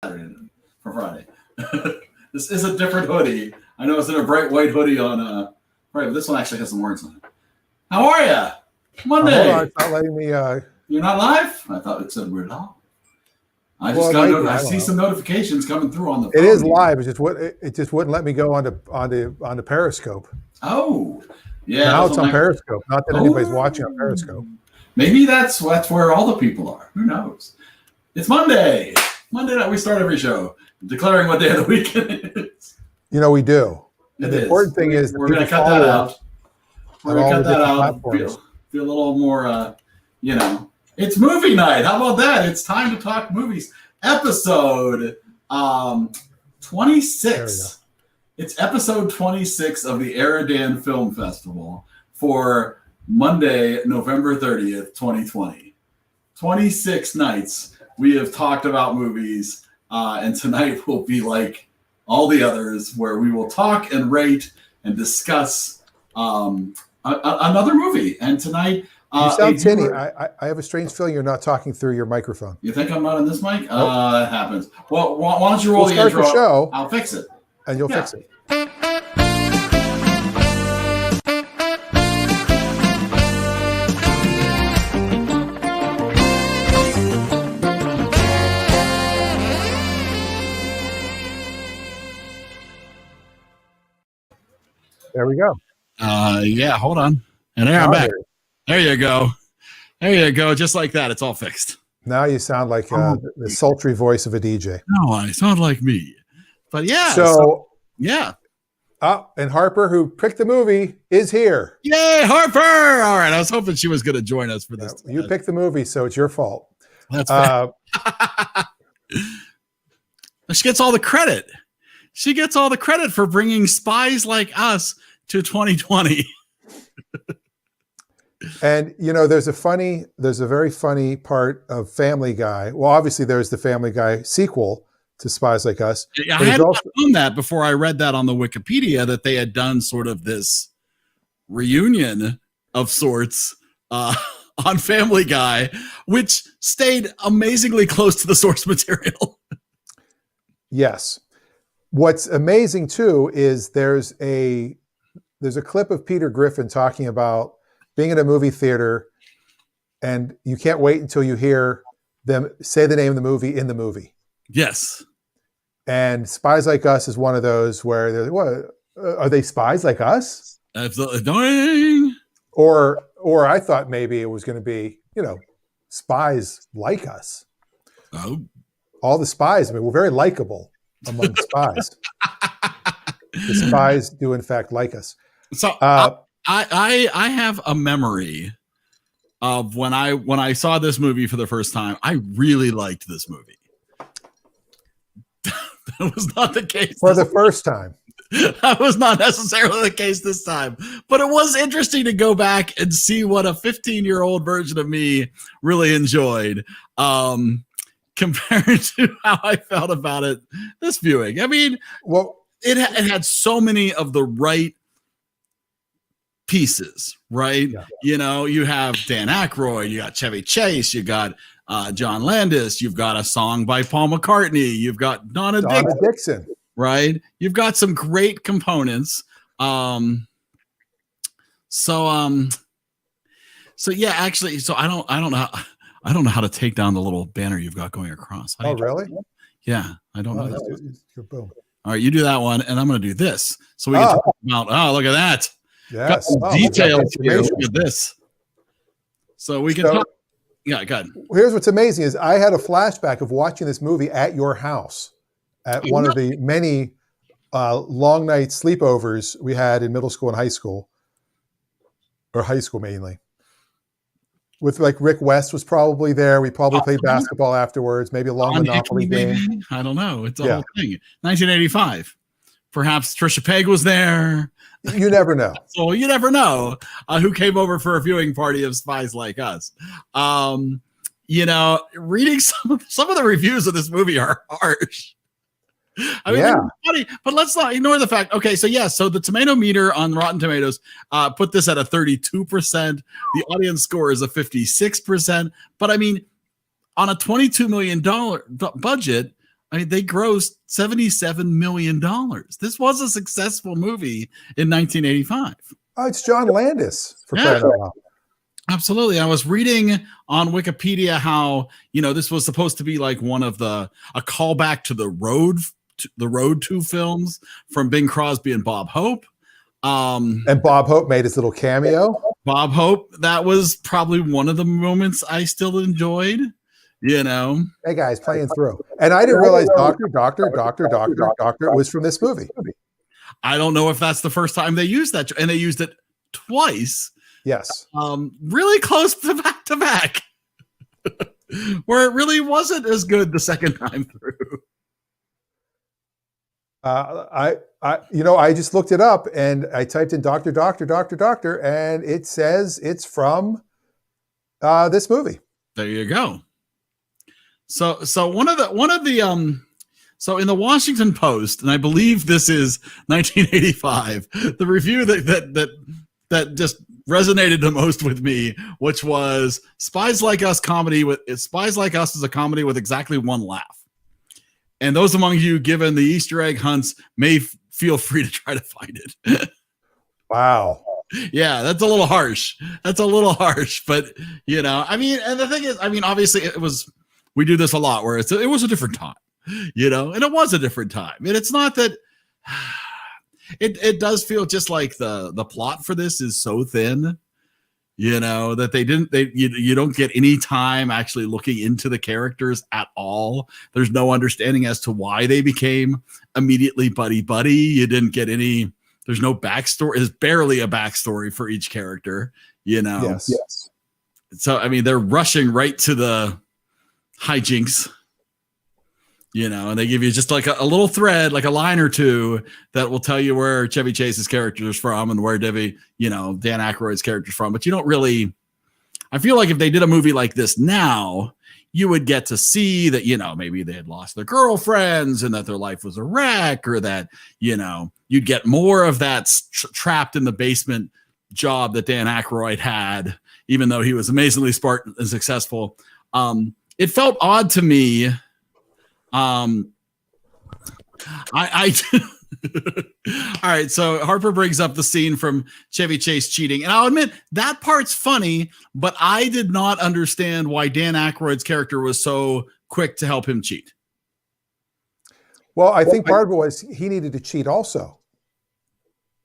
for Friday. This is a different hoodie. I know it's in a bright white hoodie on right, but this one actually has some words on it. How are you? Monday. Hold on, it's not letting me. You're not live? I thought it said we're live. I just I see some notifications coming through on the phone. It is live. It just wouldn't let me go on the Periscope. Oh, yeah. Now it's on Periscope. Not that anybody's watching on Periscope. Maybe that's where all the people are. Who knows? It's Monday. Monday night we start every show declaring what day of the week it is. You know we do. And the important thing is we're going to cut that out. We're going to cut that out. Feel a little more, It's movie night. How about that? It's time to talk movies. Episode 26. It's episode 26 of the EridDan Film Festival for Monday, November 30th, 2020. 26 nights we have talked about movies, and tonight will be like all the others where we will talk and rate and discuss another movie. And tonight... you sound tinny. I have a strange feeling you're not talking through your microphone. You think I'm not in this mic? It happens. Well, why don't you roll the intro? The show, I'll fix it. And you'll fix it. There we go. Yeah, hold on. And there I'm back. There you go. There you go. Just like that. It's all fixed. Now you sound like the sultry voice of a DJ. No, I sound like me. But yeah. So yeah. And Harper, who picked the movie, is here. Yay, Harper! All right. I was hoping she was going to join us for this. You picked the movie, so it's your fault. That's she gets all the credit. She gets all the credit for bringing Spies Like Us to 2020. And there's a very funny part of Family Guy. Well, obviously there's the Family Guy sequel to Spies Like Us. I had not known that before I read that on the Wikipedia, that they had done sort of this reunion of sorts on Family Guy, which stayed amazingly close to the source material. Yes. What's amazing too is there's a clip of Peter Griffin talking about being in a movie theater and you can't wait until you hear them say the name of the movie in the movie. Yes. And Spies Like Us is one of those where they're like, what, are they spies like us? Absolutely annoying. Or I thought maybe it was going to be, spies like us. Oh. All the spies, we're very likable among spies. The spies do in fact like us. So I have a memory of when I saw this movie for the first time. I really liked this movie. That was not the case for the first time. That was not necessarily the case this time, but it was interesting to go back and see what a 15-year-old version of me really enjoyed, compared to how I felt about it this viewing. I mean, well, it had so many of the right pieces, right? Yeah. You have Dan Aykroyd, you got Chevy Chase, you got John Landis, you've got a song by Paul McCartney, you've got Donna Dixon, right? You've got some great components. So yeah, actually, so I don't know how to take down the little banner you've got going across. Oh, really? Yeah, I don't know. Boom. All right, you do that one, and I'm going to do this. So we can talk about, look at that. Yes. Details here. Look at this. So we can talk. Yeah, go ahead. Here's what's amazing is I had a flashback of watching this movie at your house at one of the many long night sleepovers we had in middle school and high school, or high school mainly. With like Rick West was probably there. We probably played basketball afterwards, maybe a long Monopoly game. I don't know. It's a whole thing. 1985. Perhaps Trisha Pegg was there. You never know. So you never know who came over for a viewing party of Spies Like Us. Reading some of the reviews of this movie are harsh. I mean, they're funny, but let's not ignore the fact. Okay, so the tomato meter on Rotten Tomatoes put this at a 32%. The audience score is a 56%. But I mean, on a $22 million budget, I mean, they grossed $77 million. This was a successful movie in 1985. Oh, it's John Landis for crying out loud. Absolutely. I was reading on Wikipedia how, this was supposed to be like a callback to the Road 2 films from Bing Crosby and Bob Hope. And Bob Hope made his little cameo. Bob Hope, that was probably one of the moments I still enjoyed. Hey guys, playing through. And I didn't realize Doctor was from this movie. I don't know if that's the first time they used that, and they used it twice. Yes. Really close to back, where it really wasn't as good the second time through. I just looked it up and I typed in Doctor, and it says it's from this movie. There you go. So one of the so in the Washington Post, and I believe this is 1985, the review that just resonated the most with me, which was Spies Like Us is a comedy with exactly one laugh. And those among you given the Easter egg hunts may feel free to try to find it. Wow. Yeah, that's a little harsh. But I mean, and the thing is, obviously we do this a lot where it was a different time, and it was a different time. And it's not that it does feel just like the plot for this is so thin, that you don't get any time actually looking into the characters at all. There's no understanding as to why they became immediately buddy. You didn't get there's no backstory. There's barely a backstory for each character, Yes. So, I mean, they're rushing right to the hijinks, and they give you just like a little thread, like a line or two that will tell you where Chevy Chase's character is from and where Dan Aykroyd's character is from. But you don't really, I feel like if they did a movie like this now, you would get to see that, maybe they had lost their girlfriends and that their life was a wreck, or that, you'd get more of that trapped in the basement job that Dan Aykroyd had, even though he was amazingly smart and successful. It felt odd to me. All right. So Harper brings up the scene from Chevy Chase cheating. And I'll admit that part's funny, but I did not understand why Dan Aykroyd's character was so quick to help him cheat. Well, I think part of it was he needed to cheat also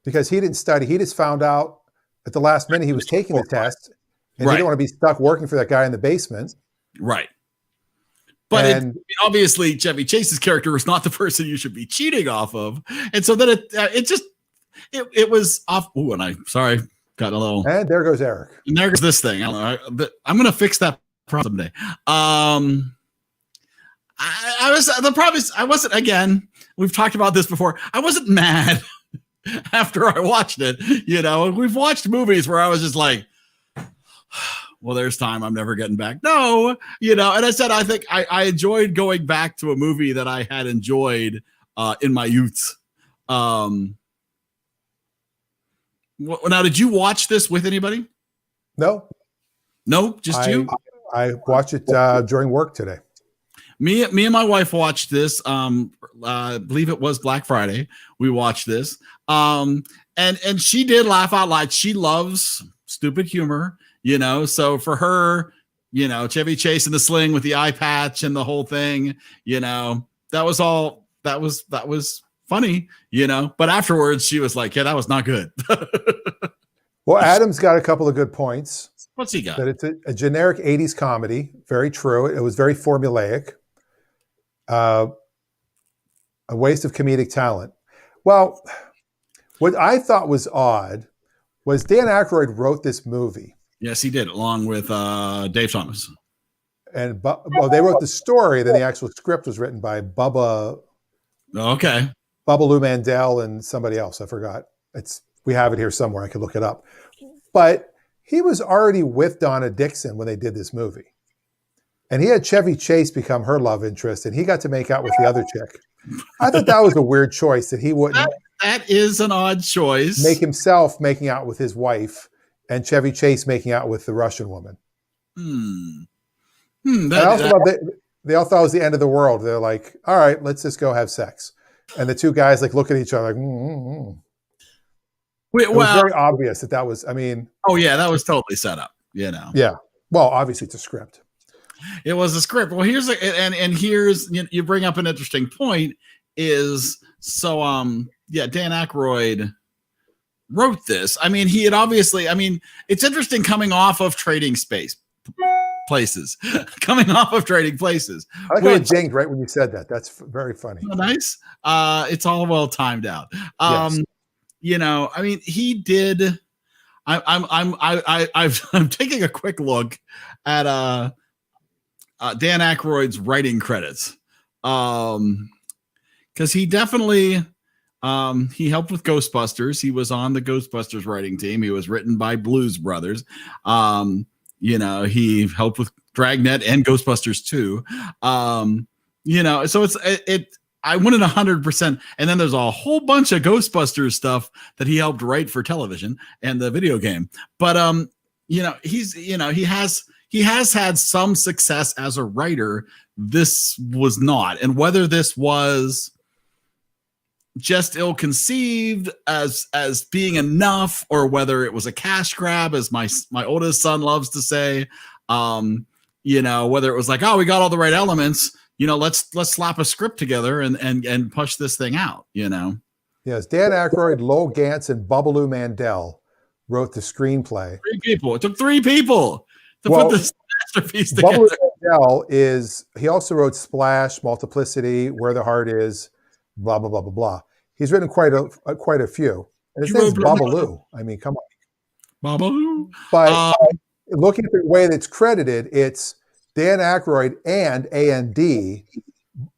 because he didn't study. He just found out at the last minute he was taking the test, and he didn't want to be stuck working for that guy in the basement. Right. But obviously, Chevy Chase's character was not the person you should be cheating off of, and so then it was off. Oh, and got a little. And there goes Eric. And there goes this thing. I'm going to fix that problem someday. I was the problem is I wasn't. Again, we've talked about this before. I wasn't mad after I watched it. We've watched movies where I was just like, well, there's time I'm never getting back. No, and I said, I think I enjoyed going back to a movie that I had enjoyed in my youth. Now, did you watch this with anybody? No, just you? I watched it during work today. Me and my wife watched this. I believe it was Black Friday. We watched this. And she did laugh out loud. She loves stupid humor. So for her, Chevy Chase in the sling with the eye patch and the whole thing, that was funny, but afterwards she was like, yeah, that was not good. Well, Adam's got a couple of good points. What's he got? That it's a generic 80s comedy. Very true. It was very formulaic. A waste of comedic talent. Well, what I thought was odd was Dan Aykroyd wrote this movie. Yes, he did, along with Dave Thomas. And they wrote the story. Then the actual script was written by Bubba. Okay. Bubba Lou Mandel and somebody else. I forgot. We have it here somewhere. I could look it up. But he was already with Donna Dixon when they did this movie. And he had Chevy Chase become her love interest, and he got to make out with the other chick. I thought that was a weird choice that he wouldn't. That is an odd choice. Make himself making out with his wife and Chevy Chase making out with the Russian woman. I also love that they all thought it was the end of the world. They're like, all right, let's just go have sex. And the two guys like look at each other like, Wait, it was very obvious that was, I mean. Oh yeah, that was totally set up, you know. Yeah. Well, obviously it's a script. It was a script. Well, here's you bring up an interesting point is so Dan Aykroyd wrote this. I mean, he had obviously, I mean, it's interesting coming off of Trading Places. Coming off of Trading Places. I like how it dinged right when you said that. That's very funny. Oh, nice. It's all well timed out. Yes. You know, I mean, he did. I'm taking a quick look at Dan Aykroyd's writing credits, because he definitely he helped with Ghostbusters. He was on the Ghostbusters writing team. He was written by Blues Brothers. You know, he helped with Dragnet and Ghostbusters 2. You know, so I wouldn't 100%. And then there's a whole bunch of Ghostbusters stuff that he helped write for television and the video game. But you know, he has had some success as a writer. This was not. And whether this was just ill-conceived as being enough, or whether it was a cash grab, as my oldest son loves to say, you know, whether it was like, oh, we got all the right elements, you know, let's slap a script together and push this thing out, you know. Yes, Dan Aykroyd, Lowell Gantz, and Babaloo Mandel wrote the screenplay. 3 people. It took 3 people to put this masterpiece together. Babaloo Mandel he also wrote Splash, Multiplicity, Where the Heart Is, blah blah blah blah blah. He's written quite a few. And his name's Babaloo. I mean, come on, Babaloo. But looking at the way that's credited, it's Dan Aykroyd and A&D,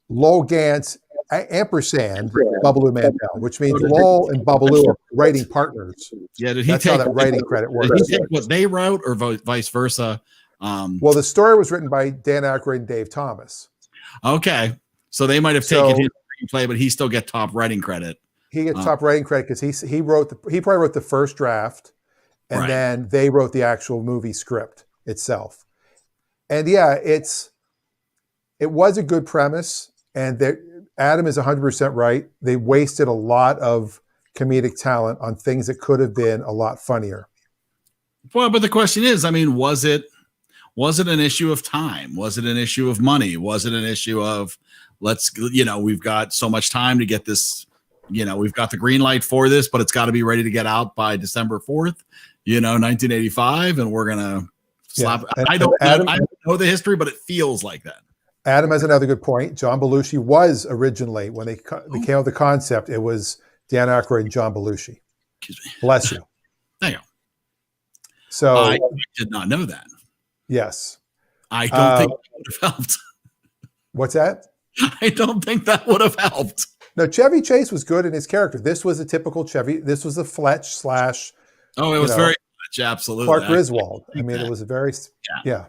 Lowell Gantz, ampersand Babaloo Mandel, which means Lowell and Babaloo are writing partners. Yeah, that's how that writing credit works. Did he take what they wrote, or vice versa? Well, the story was written by Dan Aykroyd and Dave Thomas. Okay, so they might have taken his screenplay, but he still get top writing credit. He gets top writing credit because he probably wrote the first draft, and then they wrote the actual movie script itself. And yeah, it was a good premise, and Adam is 100% right. They wasted a lot of comedic talent on things that could have been a lot funnier. Well, but the question is, I mean, was it an issue of time? Was it an issue of money? Was it an issue of we've got so much time to get this, you know, we've got the green light for this, but it's got to be ready to get out by December 4th, 1985, and we're gonna slap. Yeah. I don't know the history, but it feels like that. Adam has another good point. John Belushi was originally, when they came up with the concept, it was Dan Aykroyd and John Belushi. Excuse me. Bless you. There you go. So I did not know that. Yes. I don't think that would have helped. What's that? I don't think that would have helped. No, Chevy Chase was good in his character. This was a typical Chevy. This was a Fletch slash. Oh, it was very Fletch, absolutely. Clark Griswold. I mean, it was a very, yeah.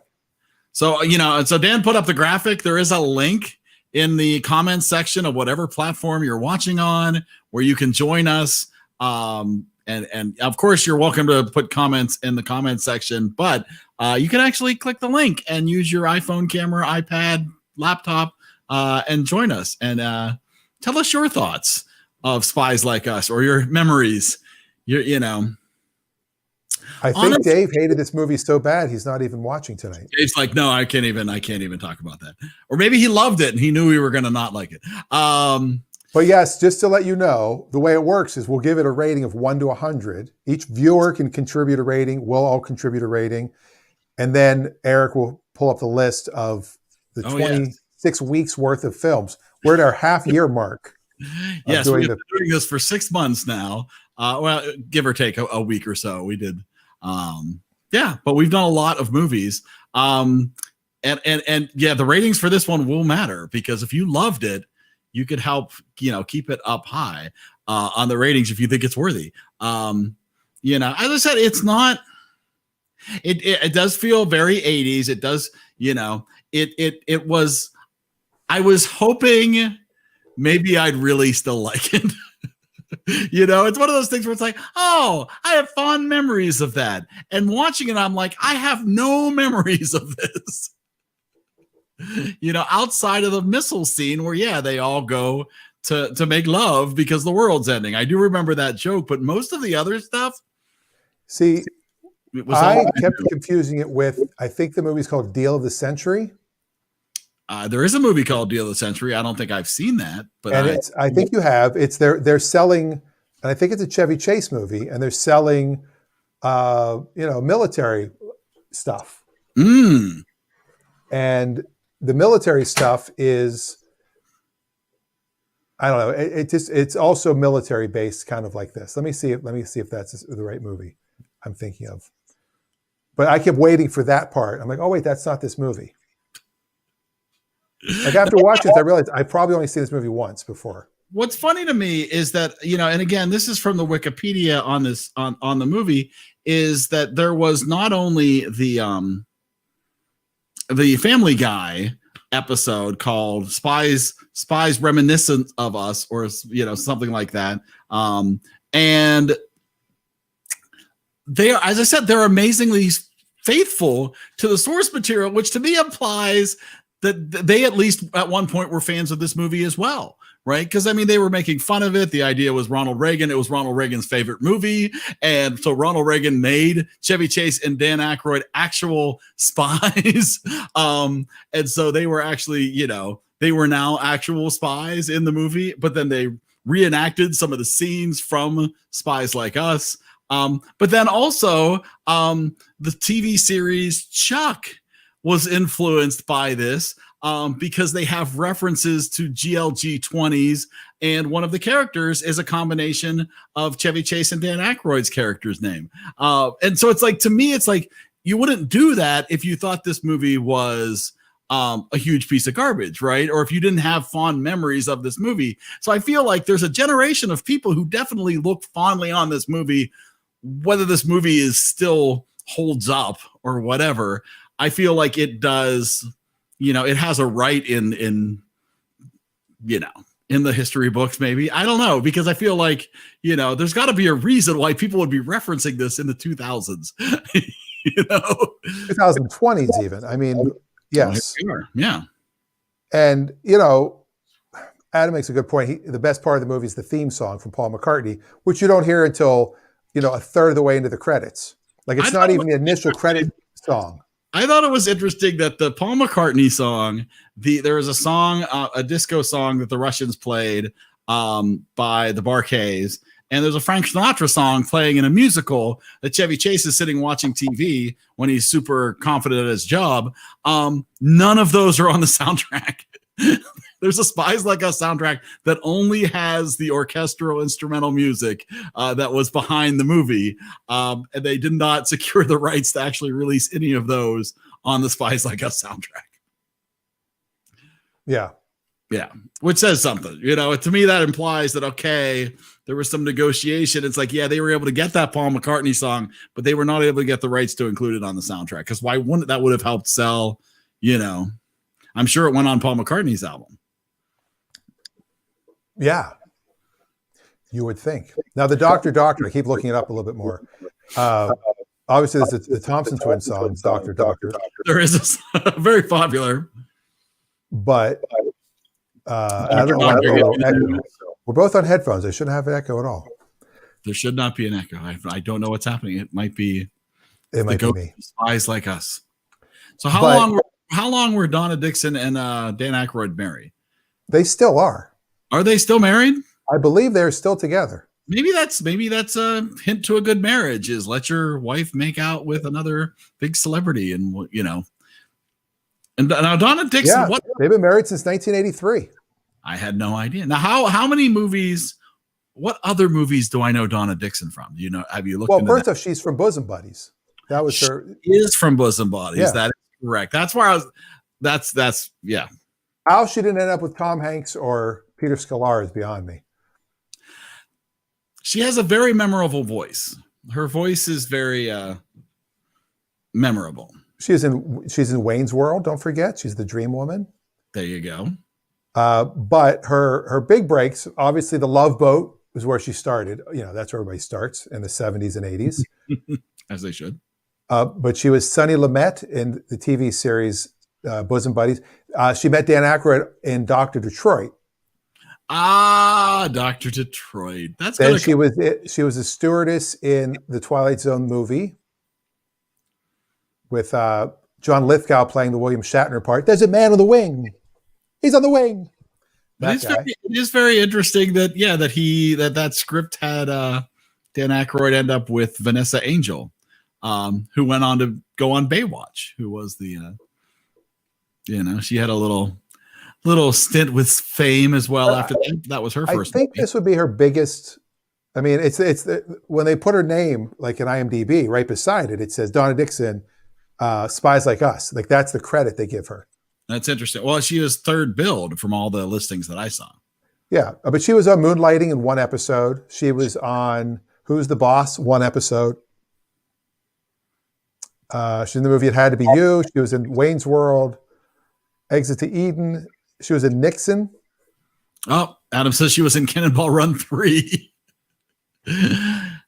So, so Dan put up the graphic. There is a link in the comments section of whatever platform you're watching on where you can join us. And of course, you're welcome to put comments in the comment section, but you can actually click the link and use your iPhone camera, iPad, laptop, and join us and tell us your thoughts of Spies Like Us or your memories. I think Dave hated this movie so bad he's not even watching tonight. Dave's like, no, I can't even talk about that. Or maybe he loved it and he knew we were going to not like it. But yes, just to let you know, the way it works is we'll give it a rating of 1 to 100. Each viewer can contribute a rating. We'll all contribute a rating. And then Eric will pull up the list of the 26 weeks worth of films. We're at our half-year mark. Yes, we've been doing this for 6 months now. Well, give or take a week or so. We did. But we've done a lot of movies. And the ratings for this one will matter because if you loved it, you could help, keep it up high on the ratings if you think it's worthy. As I said, it's not. It does feel very 80s. It does, it was. I was hoping maybe I'd really still like it. It's one of those things where it's like, oh, I have fond memories of that. And watching it, I'm like, I have no memories of this. outside of the missile scene where, yeah, they all go to make love because the world's ending. I do remember that joke, but most of the other stuff. See, it was I kept confusing it with, I think the movie's called Deal of the Century. There is a movie called Deal of the Century. I don't think I've seen that, but I think you have. It's they're selling, and I think it's a Chevy Chase movie, and they're selling, military stuff. And the military stuff is, I don't know. It's also military based, kind of like this. Let me see if that's the right movie I'm thinking of. But I kept waiting for that part. I'm like, oh wait, that's not this movie. Like after watching it, I realized I've probably only seen this movie once before. What's funny to me is that, and again, this is from the Wikipedia on this on the movie, is that there was not only the Family Guy episode called Spies Reminiscent of Us, or something like that. And they are, as I said, they're amazingly faithful to the source material, which to me implies that they at least at one point were fans of this movie as well, right? Because I mean, they were making fun of it. The idea was Ronald Reagan. It was Ronald Reagan's favorite movie, and so Ronald Reagan made Chevy Chase and Dan Aykroyd actual spies, and so they were actually, they were now actual spies in the movie. But then they reenacted some of the scenes from Spies Like Us. But then also the TV series Chuck was influenced by this because they have references to GLG 20s, and one of the characters is a combination of Chevy Chase and Dan Aykroyd's character's name. And so it's like, to me, it's like you wouldn't do that if you thought this movie was a huge piece of garbage, right? Or if you didn't have fond memories of this movie. So I feel like there's a generation of people who definitely look fondly on this movie, whether this movie is still holds up or whatever. I feel like it does, it has a right in the history books, maybe. I don't know, because I feel like, there's got to be a reason why people would be referencing this in the 2000s, 2020s even. I mean, yes. Yeah. And, Adam makes a good point. The best part of the movie is the theme song from Paul McCartney, which you don't hear until, a third of the way into the credits. Like, it's not even the initial credit song. I thought it was interesting that the Paul McCartney song, there was a song, a disco song that the Russians played by the Bar-Kays, and there's a Frank Sinatra song playing in a musical that Chevy Chase is sitting watching TV when he's super confident at his job. None of those are on the soundtrack. There's a Spies Like Us soundtrack that only has the orchestral instrumental music that was behind the movie. And they did not secure the rights to actually release any of those on the Spies Like Us soundtrack. Yeah. Yeah. Which says something, to me, that implies that, okay, there was some negotiation. It's like, yeah, they were able to get that Paul McCartney song, but they were not able to get the rights to include it on the soundtrack. Because why wouldn't that would have helped sell, I'm sure it went on Paul McCartney's album. Yeah, you would think. Now, the Doctor, I keep looking it up a little bit more. Obviously, there's the Thompson Twins song, Doctor. There is a very popular. But I don't know. We're both on headphones. They shouldn't have an echo at all. There should not be an echo. I don't know what's happening. It might be me. Spies Like Us. So how long were Donna Dixon and Dan Aykroyd married? They still are. Are they still married? I believe they're still together. Maybe that's a hint to a good marriage, is let your wife make out with another big celebrity, and And now Donna Dixon, they've been married since 1983. I had no idea. Now, how many movies? What other movies do I know Donna Dixon from? Have you looked? Well, first off, she's from Bosom Buddies. That was her. She is from Bosom Buddies. Yeah. That is correct. That's where I was. That's yeah. How she didn't end up with Tom Hanks or Peter Scolari is beyond me. She has a very memorable voice. Her voice is very memorable. She's in Wayne's World. Don't forget, she's the Dream Woman. There you go. But her big breaks, obviously, The Love Boat is where she started. That's where everybody starts in the 70s and 80s, as they should. But she was Sonny Lumet in the TV series bosom buddies. She met Dan Aykroyd in Dr. Detroit. Ah, Dr. Detroit. That's Then gonna she was a stewardess in the Twilight Zone movie with John Lithgow playing the William Shatner part. There's a man on the wing. He's on the wing. It is very interesting that script had Dan Aykroyd end up with Vanessa Angel, who went on to go on Baywatch, who was the she had a little stint with fame as well after that. That was her first. I think movie. this would be her biggest. I mean, it's when they put her name like in IMDb right beside it, it says Donna Dixon, Spies Like Us. Like that's the credit they give her. That's interesting. Well, she was third billed from all the listings that I saw. Yeah, but she was on Moonlighting in one episode. She was on Who's the Boss one episode. She's in the movie It Had to Be You. She was in Wayne's World, Exit to Eden. She was in Nixon. Oh, Adam says she was in Cannonball Run 3. I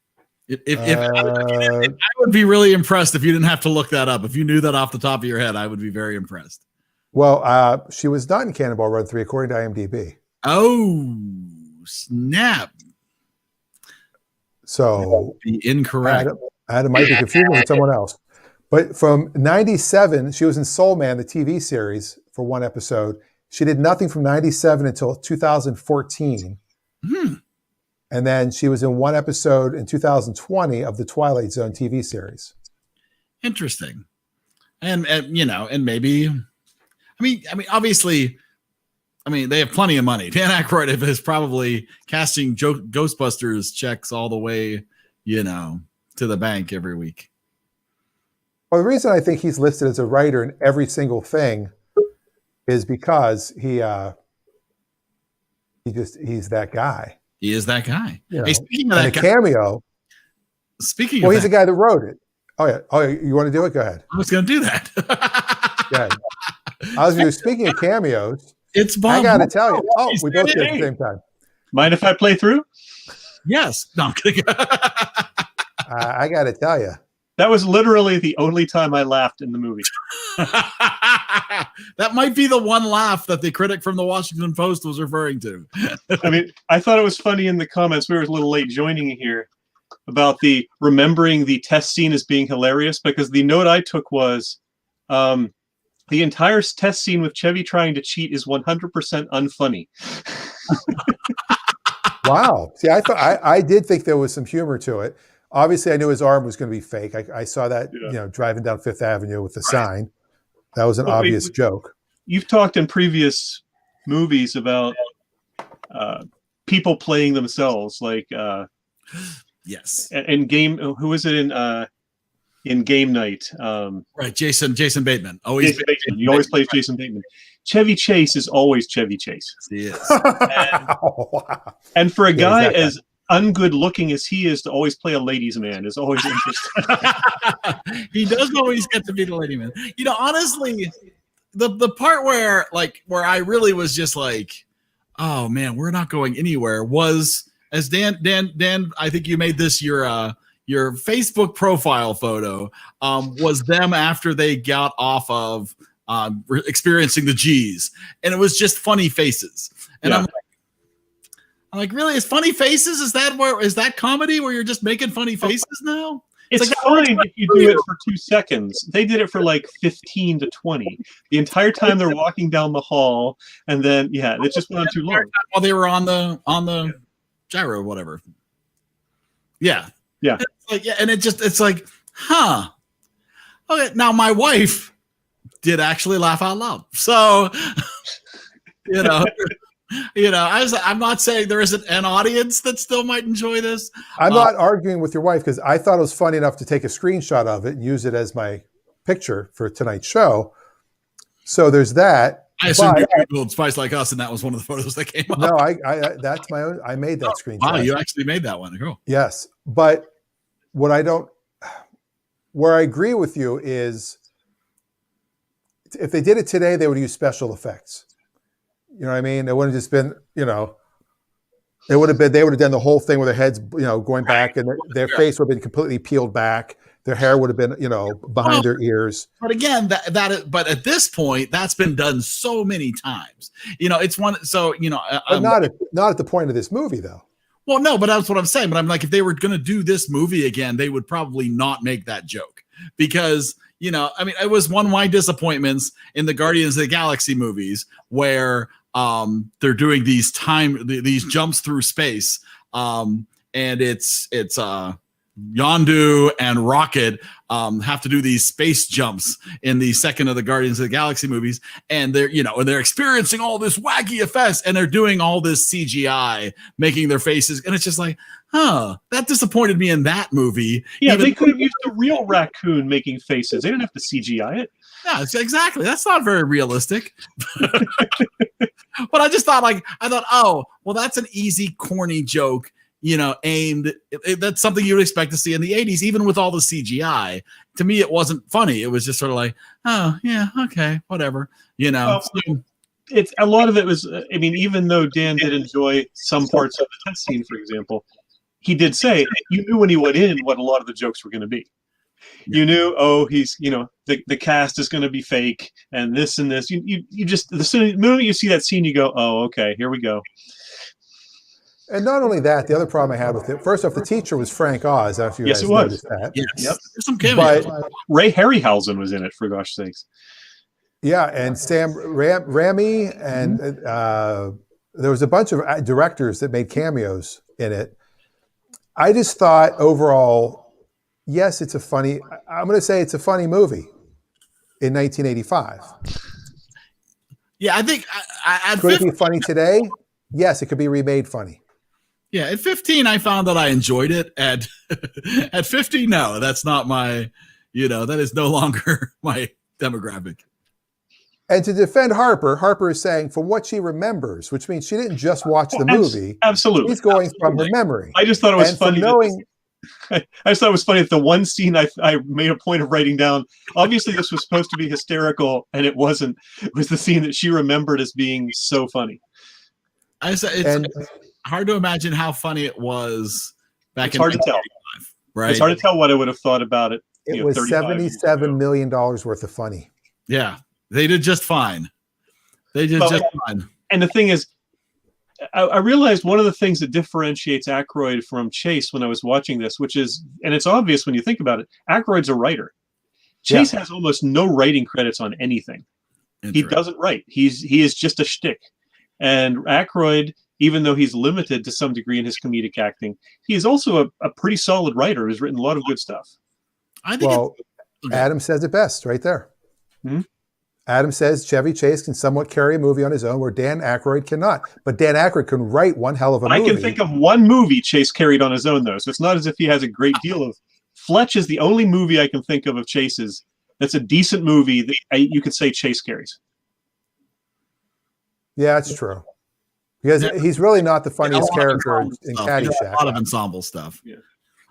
would be really impressed if you didn't have to look that up. If you knew that off the top of your head, I would be very impressed. Well, she was not in Cannonball Run 3, according to IMDb. Oh, snap. So be incorrect. Adam might be confusing with someone else. But from 97, she was in Soul Man, the TV series, for one episode. She did nothing from 97 until 2014. And then she was in one episode in 2020 of the Twilight Zone TV series. Interesting. And maybe, obviously, they have plenty of money. Dan Aykroyd is probably casting Ghostbusters checks all the way, to the bank every week. Well, the reason I think he's listed as a writer in every single thing is because he's that guy. He is that guy. Hey, speaking of that guy, cameo. He's the guy that wrote it. Oh yeah. Oh, you want to do it? Go ahead. I was going to do that. Yeah. I was going to. Speaking of cameos, it's Bob. I got to tell you. Oh, we both did at the same time. Mind if I play through? Yes. No, I'm kidding. I got to tell you. That was literally the only time I laughed in the movie. That might be the one laugh that the critic from the Washington Post was referring to. I thought it was funny in the comments. We were a little late joining here about the remembering the test scene as being hilarious, because the note I took was the entire test scene with Chevy trying to cheat is 100% unfunny. Wow. See, I did think there was some humor to it. Obviously, I knew his arm was going to be fake. I saw that, driving down Fifth Avenue with the sign. That was an obvious joke. You've talked in previous movies about people playing themselves, like yes, and game. Who is it in Game Night? Right, Jason Bateman. Jason Bateman. He always plays Jason Bateman. Chevy Chase is always Chevy Chase. He is. And for a guy as ungood looking as he is, to always play a ladies' man is always interesting. He does always get to be the lady man. Honestly, the part where I really was just like, oh man, we're not going anywhere, was as Dan, I think you made this your Facebook profile photo, was them after they got off of experiencing the G's, and it was just funny faces. And I'm like, really? Is funny faces? Is that comedy where you're just making funny faces now? It's like, fine if you do it for 2 seconds. They did it for like 15 to 20. The entire time they're walking down the hall, and then it just went on too long. While they were on the gyro or whatever. Yeah. Yeah. And it's like, huh. Okay, now my wife did actually laugh out loud. So I'm not saying there isn't an audience that still might enjoy this. I'm not arguing with your wife, because I thought it was funny enough to take a screenshot of it and use it as my picture for tonight's show. So there's that. I assume you Googled Spies Like Us, and that was one of the photos that came up. No, that's my own. I made that screenshot. Wow, you actually made that one. Cool. Yes, but where I agree with you is, if they did it today, they would use special effects. You know what I mean? It wouldn't have just been, they would have done the whole thing with their heads, going back, and their face would have been completely peeled back. Their hair would have been, you know, behind their ears. But again, but at this point, that's been done so many times. You know, it's one. So you know, But not at the point of this movie, though. Well, no, but that's what I'm saying. But I'm like, if they were going to do this movie again, they would probably not make that joke because, you know, I mean, it was one of my disappointments in the Guardians of the Galaxy movies where they're doing these jumps through space, and it's Yondu and Rocket have to do these space jumps in the second of the Guardians of the Galaxy movies, and they're experiencing all this wacky effects, and they're doing all this CGI, making their faces, and it's just like, that disappointed me in that movie. Yeah, they could have used a real raccoon making faces. They didn't have to CGI it. Yeah, exactly. That's not very realistic. But I just thought, oh, well, that's an easy, corny joke. You know, that's something you would expect to see in the 80s, even with all the CGI. To me, it wasn't funny. It was just sort of like, oh, yeah, okay, whatever. You know, it's a lot of it was, I mean, even though Dan did enjoy some parts of the test scene, for example, he did say you knew when he went in what a lot of the jokes were going to be. You knew, he's, you know, the cast is going to be fake and this and this. You just, the moment you see that scene, you go, oh, okay, here we go. And not only that, the other problem I had with it, first off, the teacher was Frank Oz. After you guys noticed that. Yes. Yep. There's some cameos. But Ray Harryhausen was in it, for gosh sakes. Yeah, and Sam Raimi, and there was a bunch of directors that made cameos in it. I just thought overall, yes, I'm going to say it's a funny movie in 1985. Yeah, I think could it be funny today? Yes, it could be remade funny. Yeah, at 15, I found that I enjoyed it. At 50, no, that's not my, that is no longer my demographic. And to defend Harper is saying from what she remembers, which means she didn't just watch the movie. Absolutely. She's going from her memory. I just thought it was funny. I just thought it was funny that the one scene I made a point of writing down, obviously this was supposed to be hysterical, and it wasn't. It was the scene that she remembered as being so funny. It's hard to imagine how funny it was back in 1985, right? It's hard to tell what I would have thought about it. It was $77 million worth of funny. Yeah, they did just fine. Just fine. And the thing is, I realized one of the things that differentiates Aykroyd from Chase when I was watching this, which is, and it's obvious when you think about it, Aykroyd's a writer. Chase has almost no writing credits on anything. He doesn't write. He is just a shtick. And Aykroyd, even though he's limited to some degree in his comedic acting, he is also a pretty solid writer who's written a lot of good stuff. I think Adam says it best right there. Hmm? Adam says Chevy Chase can somewhat carry a movie on his own where Dan Aykroyd cannot. But Dan Aykroyd can write one hell of a movie. I can think of one movie Chase carried on his own, though. So it's not as if he has a great deal of... Fletch is the only movie I can think of Chase's that's a decent movie that you could say Chase carries. Yeah, that's true. Because he's really not the funniest character in Caddyshack. A lot of ensemble stuff. Yeah.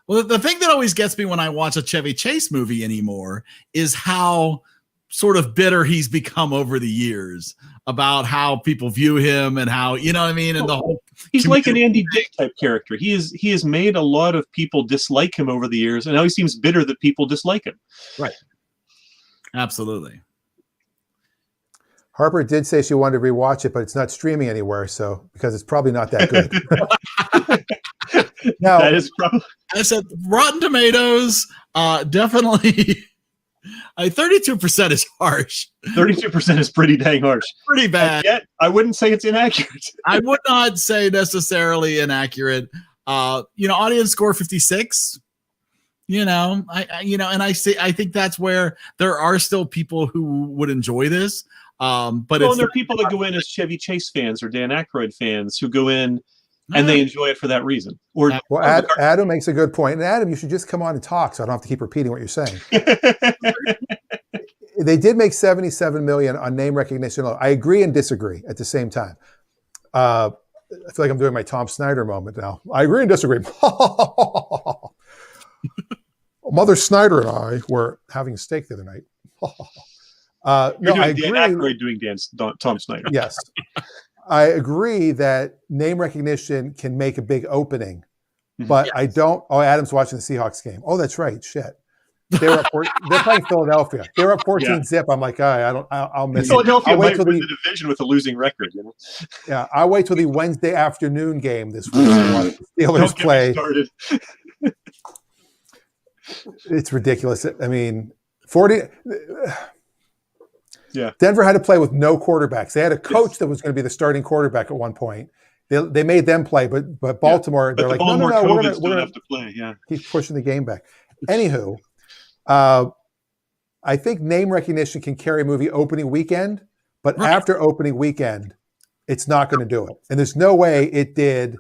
Well, the thing that always gets me when I watch a Chevy Chase movie anymore is how sort of bitter he's become over the years about how people view him and how, you know what I mean? And the whole he's like an Andy Dick type character. He has made a lot of people dislike him over the years, and now he seems bitter that people dislike him. Right. Absolutely. Harper did say she wanted to rewatch it, but it's not streaming anywhere, so because it's probably not that good. Now, that is probably. I said Rotten Tomatoes, definitely. 32% is harsh. 32% is pretty dang harsh. Pretty bad. Yet, I wouldn't say it's inaccurate. I would not say necessarily inaccurate. Audience score 56. And I think that's where there are still people who would enjoy this. But there are people that go in as Chevy Chase fans or Dan Aykroyd fans who go in and they enjoy it for that reason. Adam makes a good point. And Adam, you should just come on and talk so I don't have to keep repeating what you're saying. They did make $77 million on name recognition alone. I agree and disagree at the same time. I feel like I'm doing my Tom Snyder moment now. I agree and disagree. Mother Snyder and I were having steak the other night. No, I agree. Dan Aykroyd doing Tom Snyder. Yes. I agree that name recognition can make a big opening, but I don't. Oh, Adam's watching the Seahawks game. Oh, that's right. Shit. They were up they're playing Philadelphia. They were up 14 zip. I'm like, I'll miss it. Philadelphia I'll wait might till win the division with a losing record. You know? Yeah, I'll wait till the Wednesday afternoon game this week to watch the Steelers play. Started. It's ridiculous. I mean, 40. Yeah. Denver had to play with no quarterbacks. They had a coach that was going to be the starting quarterback at one point. They made them play, but Baltimore, But they're like, Baltimore no, we're don't going have to play. Yeah. keep pushing the game back. Anywho, I think name recognition can carry a movie opening weekend, but after opening weekend, it's not going to do it. And there's no way it did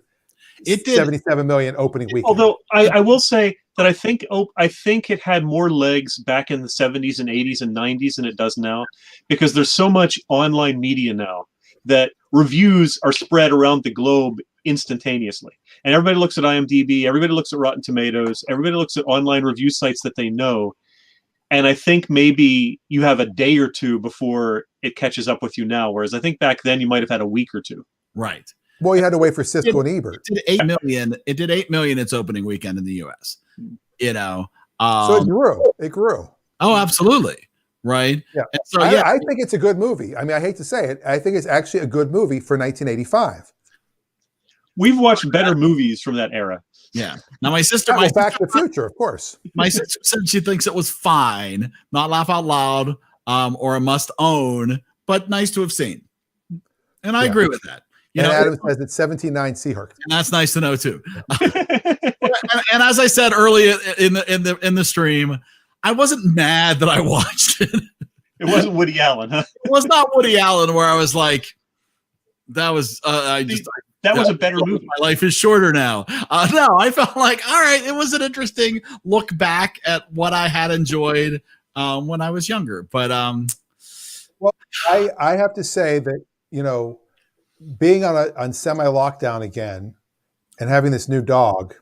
77 million opening weekend. Although I will say that I think it had more legs back in the 70s and 80s and 90s than it does now, because there's so much online media now that reviews are spread around the globe instantaneously. And everybody looks at IMDb, everybody looks at Rotten Tomatoes, everybody looks at online review sites that they know. And I think maybe you have a day or two before it catches up with you now, whereas I think back then you might have had a week or two. Right. Well, you had to wait for Siskel and Ebert. It did 8 million. It did 8 million its opening weekend in the U.S. You know, so it grew. It grew. Oh, absolutely. Right. Yeah. And so I think it's a good movie. I mean, I hate to say it. I think it's actually a good movie for 1985. We've watched better movies from that era. Yeah. Now my sister, Back to the Future, of course. My sister said she thinks it was fine, not laugh out loud, or a must own, but nice to have seen. And I agree with that. You know, Adam says it's 17-9 Seahawks. And that's nice to know too. and as I said earlier in the stream, I wasn't mad that I watched it. It wasn't Woody Allen, huh? It was not Woody Allen where I was like, that was that was a better movie. My life is shorter now. No, I felt like, all right, it was an interesting look back at what I had enjoyed when I was younger. But well, I have to say that, you know, being on semi-lockdown again and having this new dog,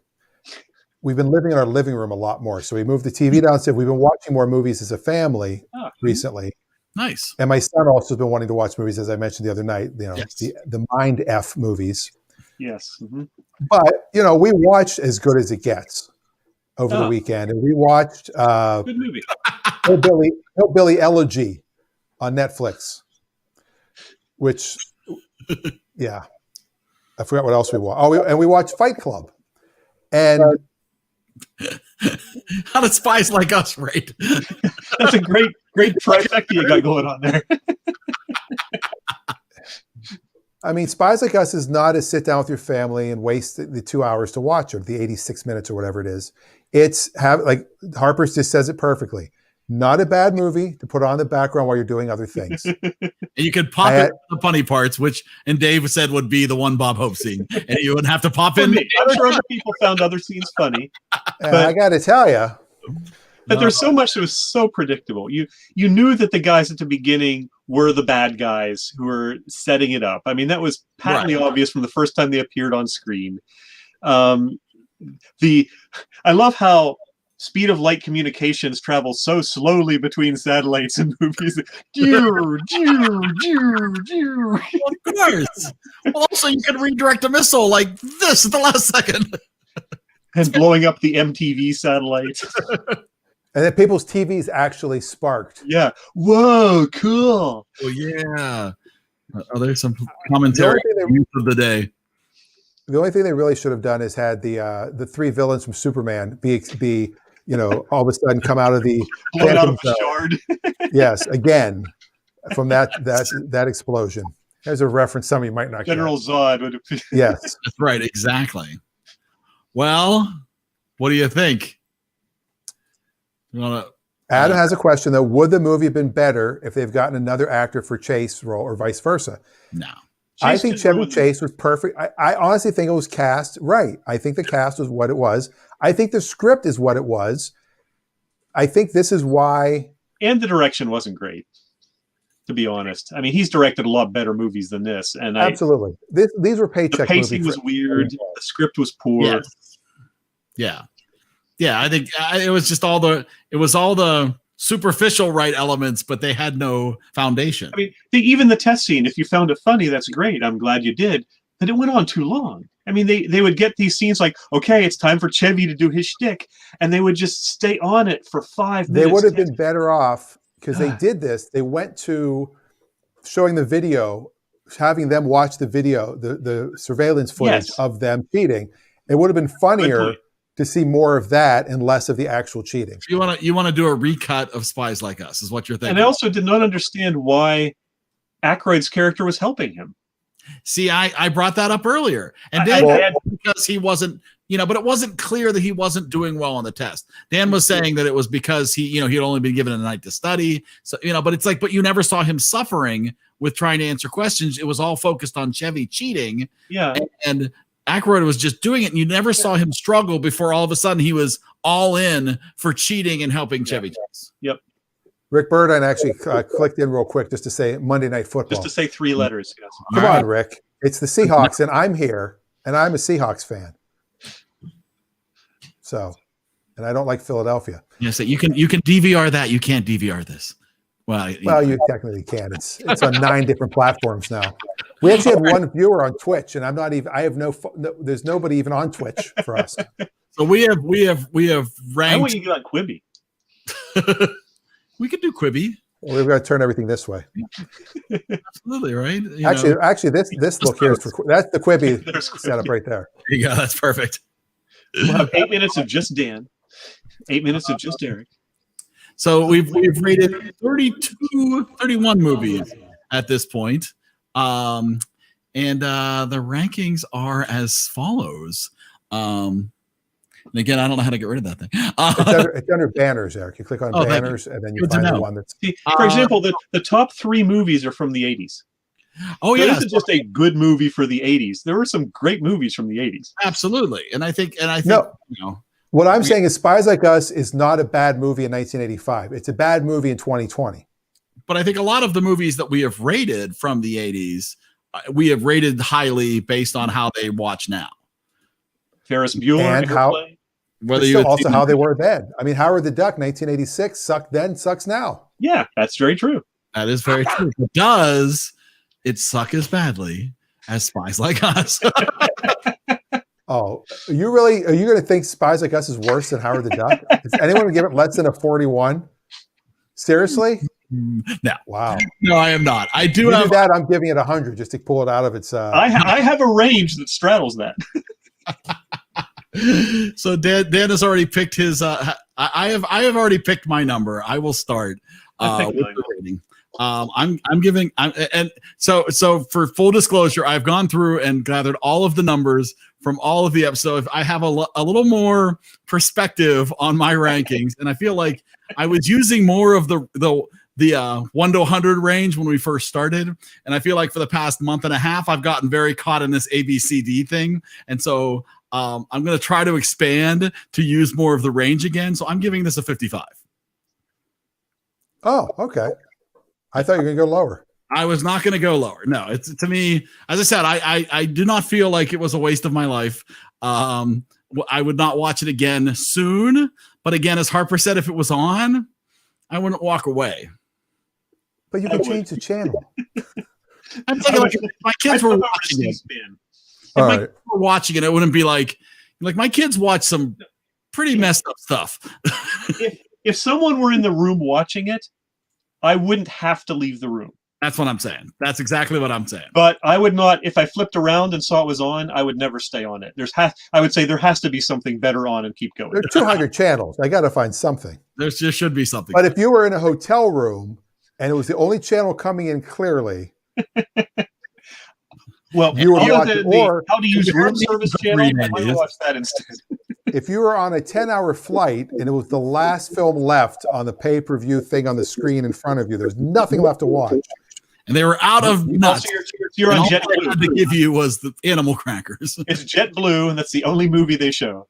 we've been living in our living room a lot more. So we moved the TV downstairs. We've been watching more movies as a family recently. Nice. And my son also has been wanting to watch movies, as I mentioned the other night, you know, the Mind F movies. Yes. Mm-hmm. But, you know, we watched As Good as It Gets over the weekend. And we watched good movie. Hillbilly Elegy on Netflix, which, yeah, I forgot what else we watched. And we watched Fight Club. And how did Spies Like Us rate? That's a great trifecta you got going on there. I mean, Spies Like Us is not a sit down with your family and waste the 2 hours to watch it, the 86 minutes or whatever it is. It's like Harper just says it perfectly. Not a bad movie to put on in the background while you're doing other things. And you could pop in the funny parts, and Dave said would be the one Bob Hope scene, and you wouldn't have to pop in. I'm sure other people found other scenes funny. But I got to tell you, but there's so much that was so predictable. You knew that the guys at the beginning were the bad guys who were setting it up. I mean, that was patently obvious from the first time they appeared on screen. I love how speed of light communications travel so slowly between satellites and movies. Of course. Well, also, you can redirect a missile like this at the last second. And blowing up the MTV satellite. And then people's TVs actually sparked. Yeah. Whoa, cool. Oh, yeah. Oh, there's some commentary of the day. The only thing they really should have done is had the three villains from Superman be you know, all of a sudden come out of the blown out of a shard. Yes, again, from that explosion. There's a reference some of you might not General get. Zod would have. Yes. That's right, exactly. Well, what do you think? Adam has a question though. Would the movie have been better if they've gotten another actor for Chase role or vice versa? No. I think Chevy Chase was perfect. I honestly think it was cast right. I think the cast was what it was. I think the script is what it was. I think this is why. And the direction wasn't great, to be honest. I mean, he's directed a lot better movies than this. And absolutely. These were paycheck movies. The pacing was weird. The script was poor. Yes. Yeah. Yeah, I think it was just all the superficial right elements, but they had no foundation. I mean, even the test scene, if you found it funny, that's great. I'm glad you did. But it went on too long. I mean, they would get these scenes like, okay, it's time for Chevy to do his shtick, and they would just stay on it for 5 minutes. They would have been better off because they did this. They went to showing the video, having them watch the video, the surveillance footage of them cheating. It would have been funnier to see more of that and less of the actual cheating. You want to do a recut of Spies Like Us, is what you're thinking. And I also did not understand why Aykroyd's character was helping him. See, I brought that up earlier, and because he wasn't, but it wasn't clear that he wasn't doing well on the test. Dan was saying that it was because he had only been given a night to study. So, but it's like, but you never saw him suffering with trying to answer questions. It was all focused on Chevy cheating. Yeah. And Aykroyd was just doing it, and you never saw him struggle before all of a sudden he was all in for cheating and helping Chevy Chase. Yep. Rick Burdine actually clicked in real quick just to say Monday Night Football. Just to say 3 letters. Yes. Come on, Rick. It's the Seahawks, and I'm here, and I'm a Seahawks fan. So, and I don't like Philadelphia. Yes, you can DVR that. You can't DVR this. Well, you technically can. It's on 9 different platforms now. We actually have one viewer on Twitch, and I'm not even. I have there's nobody even on Twitch for us. So we have ranked. I want you to get on Quibi. We could do Quibi. Well, we've got to turn everything this way. Absolutely, right? Actually, this look here is that's the Quibi setup right there. There you go. That's perfect. We'll have 8 minutes of just Dan, 8 minutes of just Eric. So we've rated 31 movies at this point. And the rankings are as follows. And again, I don't know how to get rid of that thing. It's under banners, Eric. You click on banners, and then you find the one that's. See, for example, the top 3 movies are from the 80s. Oh, yeah. This is just a good movie for the 80s. There were some great movies from the 80s. Absolutely. And I think what I'm saying is Spies Like Us is not a bad movie in 1985. It's a bad movie in 2020. But I think a lot of the movies that we have rated from the 80s, we have rated highly based on how they watch now. Ferris Bueller and how they were then. I mean, Howard the Duck, 1986, sucked then, sucks now. Yeah, that's very true. That is very true. But does it suck as badly as Spies Like Us? Oh, are you going to think Spies Like Us is worse than Howard the Duck? Is anyone going to give it less than a 41? Seriously? No. Wow. No, I am not. I do have that. I'm giving it 100 just to pull it out of its. I have a range that straddles that. So Dan has already picked his. I have already picked my number. I will start with the rating. I'm giving. So for full disclosure, I've gone through and gathered all of the numbers from all of the episodes. I have a little more perspective on my rankings, and I feel like I was using more of the 1 to 100 range when we first started, and I feel like for the past month and a half, I've gotten very caught in this ABCD thing, and so I'm going to try to expand to use more of the range again. So I'm giving this a 55. Oh, okay. I thought you were going to go lower. I was not going to go lower. No, it's to me, as I said, I do not feel like it was a waste of my life. I would not watch it again soon. But again, as Harper said, if it was on, I wouldn't walk away. But you can change the channel. I'm thinking like if my kids were watching it. If my kids were watching it, it wouldn't be like my kids watch some pretty messed up stuff. If someone were in the room watching it, I wouldn't have to leave the room. That's what I'm saying. That's exactly what I'm saying. But I would not, if I flipped around and saw it was on, I would never stay on it. I would say there has to be something better on and keep going. There are 200 channels. I got to find something. There just should be something. But if you were in a hotel room and it was the only channel coming in clearly, well, you would watch it. Or how to use room service channel, I might watch that instead. If you were on a 10-hour flight and it was the last film left on the pay-per-view thing on the screen in front of you, there's nothing left to watch. And they were out of nuts. You're on JetBlue. All I had to give you was the animal crackers. It's JetBlue, and that's the only movie they show.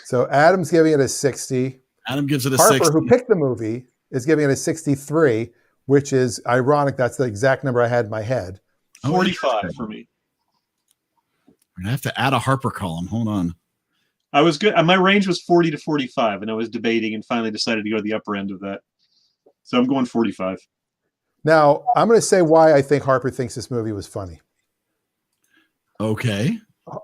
So Adam's giving it a 60. Adam gives it a Harper, 60. who picked the movie, is giving it a 63, which is ironic. That's the exact number I had in my head. 45 for me. We're gonna have to add a Harper column. Hold on. I was good. My range was 40 to 45, and I was debating and finally decided to go to the upper end of that. So I'm going 45. Now, I'm going to say why I think Harper thinks this movie was funny. Okay.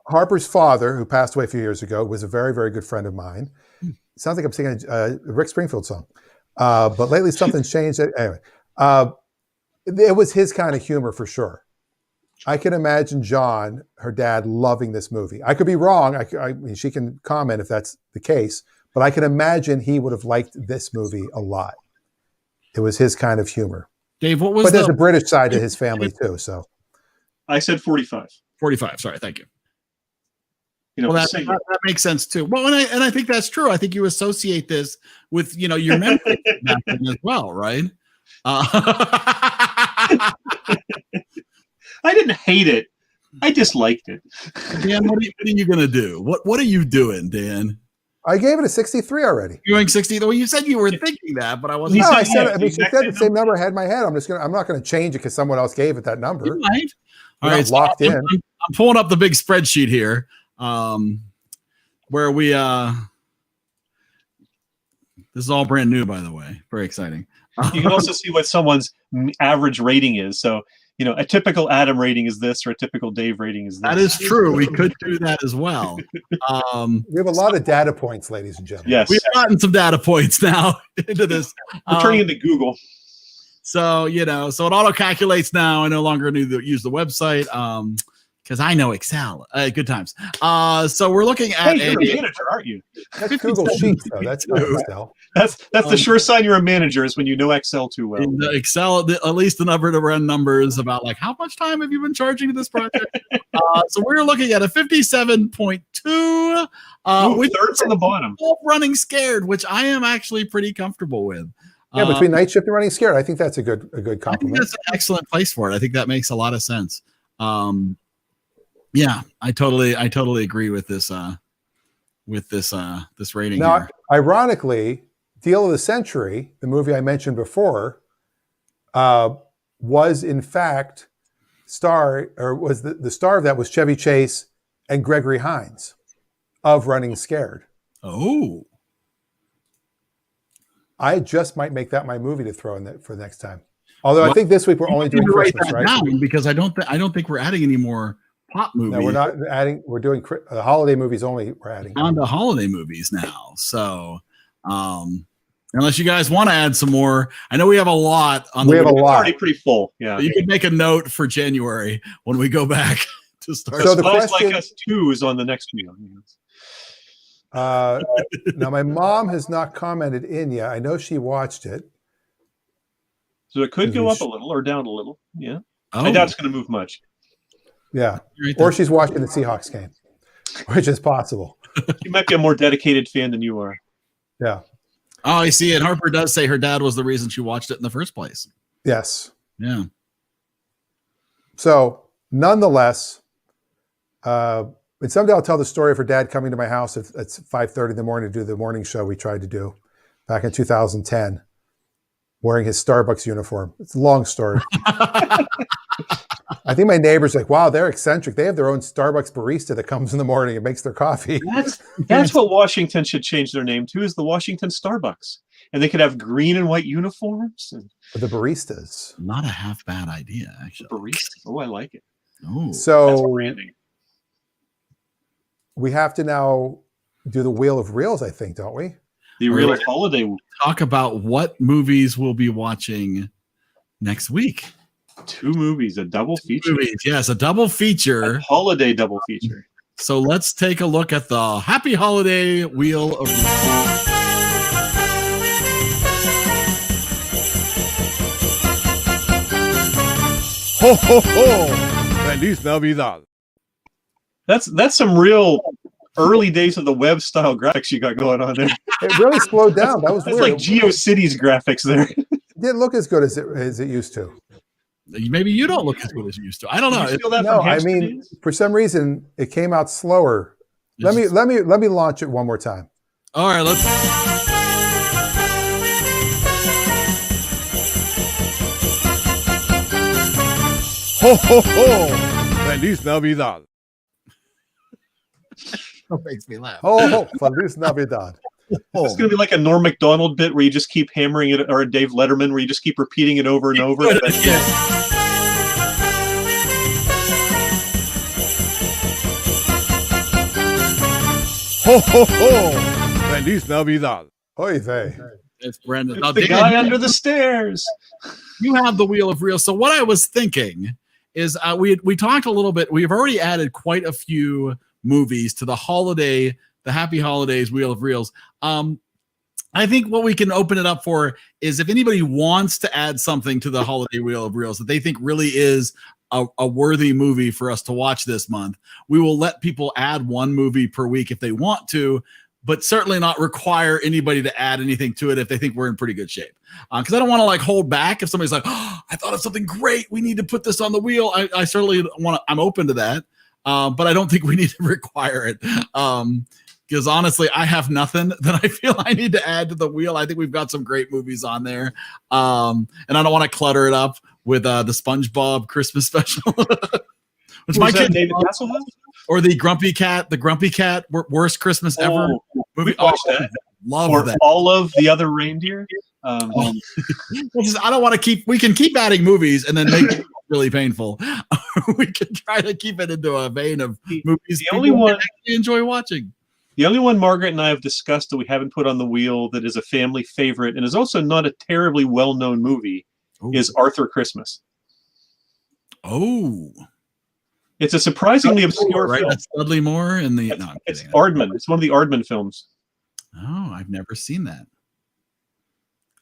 Harper's father, who passed away a few years ago, was a very, very good friend of mine. It sounds like I'm singing a Rick Springfield song. But lately something's changed. Anyway, it was his kind of humor for sure. I can imagine John, her dad, loving this movie. I could be wrong. I mean, she can comment if that's the case, but I can imagine he would have liked this movie a lot. It was his kind of humor. Dave, what was But there's a British side to his family too. So I said 45. 45? Sorry, thank you. You know, Well, that makes sense too. Well, and I think that's true. I think you associate this with, you know, your memory as well, right? I didn't hate it. I just liked it. Dan, what are you going to do? What are you doing, Dan? I gave it a 63 already. You're going 60. Well, you said you were thinking that, but I wasn't. No, I said. I mean, she said the same number I had in my head. I'm not going to change it because someone else gave it that number. You might. All right, so locked in. I'm pulling up the big spreadsheet here, where we. This is all brand new, by the way. Very exciting. You can also see what someone's average rating is. So, you know, a typical Adam rating is this, or a typical Dave rating is this. That is true. We could do that as well. We have a lot of data points, ladies and gentlemen. Yes. We've gotten some data points now into this. We're turning into Google. So, you know, so it auto calculates now. I no longer need to use the website because I know Excel. Good times. So we're looking at you're a manager, aren't you? That's Google Sheets, though. That's not Excel. That's the sure sign you're a manager is when you know Excel too well. In the Excel, at least the number to run numbers about like how much time have you been charging to this project? So we're looking at a 57.2. With third from the bottom. Running scared, which I am actually pretty comfortable with. Yeah, between night shift and running scared, I think that's a good compliment. I think that's an excellent place for it. I think that makes a lot of sense. Yeah, I totally agree with this this rating. Now, here. ironically, Deal of the Century, the movie I mentioned before, was in fact the star of that was Chevy Chase and Gregory Hines of Running Scared. Oh. I just might make that my movie to throw in for next time. Although I think this week we're only doing Christmas, right? Down because I don't think we're adding any more pop movies. No, we're not adding. We're doing holiday movies only. We're adding on to holiday movies now. So, unless you guys want to add some more, I know we have a lot on. We have a lot. It's already pretty full. Yeah, you can make a note for January when we go back to start. So the question, like Us 2 is on the next one. Now my mom has not commented in yet. I know she watched it. So it could go up a little or down a little. Yeah. Oh. I doubt it's going to move much. Yeah. Or she's watching the Seahawks game, which is possible. She might be a more dedicated fan than you are. Yeah. Oh, I see. And Harper does say her dad was the reason she watched it in the first place. Yes. Yeah. So nonetheless, and someday I'll tell the story of her dad coming to my house at 5:30 in the morning to do the morning show we tried to do back in 2010, wearing his Starbucks uniform. It's a long story. I think my neighbor's like, wow, they're eccentric. They have their own Starbucks barista that comes in the morning and makes their coffee. That's what Washington should change their name to, is the Washington Starbucks. And they could have green and white uniforms. The baristas. Not a half bad idea, actually. Baristas. Oh, I like it. Oh, so branding. We have to now do the Wheel of Reels, I think, don't we? The Wheel of Holiday. Talk about what movies we'll be watching next week. 2 movies, a double feature. Yes, a double feature. A holiday double feature. So let's take a look at the Happy Holiday Wheel of Reels. Ho, ho, ho! Feliz Navidad. That's some real early days of the web style graphics you got going on there. It really slowed down. That was That's weird. like GeoCities graphics there. It didn't look as good as it used to. Maybe you don't look as good as you used to. I don't know. You feel that No, from I Hamster mean, Days? for some reason, it came out slower. Let me launch it one more time. All right, let's. Ho, ho, ho! Feliz Navidad. That makes me laugh. Oh, Feliz Navidad. It's going to be like a Norm Macdonald bit where you just keep hammering it, or a Dave Letterman where you just keep repeating it over and over. Ho, ho, ho. Feliz Navidad. Oy vey. It's Brendan. It's Now, the Dan, guy under the stairs. you have the Wheel of Reels. So what I was thinking is we talked a little bit. We've already added quite a few movies to the Happy Holidays Wheel of Reels. I think what we can open it up for is if anybody wants to add something to the Holiday Wheel of Reels that they think really is a worthy movie for us to watch this month, we will let people add one movie per week if they want to, but certainly not require anybody to add anything to it if they think we're in pretty good shape. Because I don't want to like hold back if somebody's like, oh, I thought of something great, we need to put this on the wheel. I certainly want to, I'm open to that, but I don't think we need to require it. Because honestly, I have nothing that I feel I need to add to the wheel. I think we've got some great movies on there. And I don't want to clutter it up with the SpongeBob Christmas special. Which my kid David Hasselhoff? Or the Grumpy Cat, worst Christmas ever movie. Watched that. Love Or that. all of the other reindeer. I don't want to we can keep adding movies and then make it really painful. We can try to keep it into a vein of movies The only one actually enjoy watching. The only one Margaret and I have discussed that we haven't put on the wheel that is a family favorite and is also not a terribly well-known movie is Arthur Christmas. Oh. It's a surprisingly obscure right? film. That's Dudley Moore and the It's Aardman. It's one of the Aardman films. Oh, I've never seen that.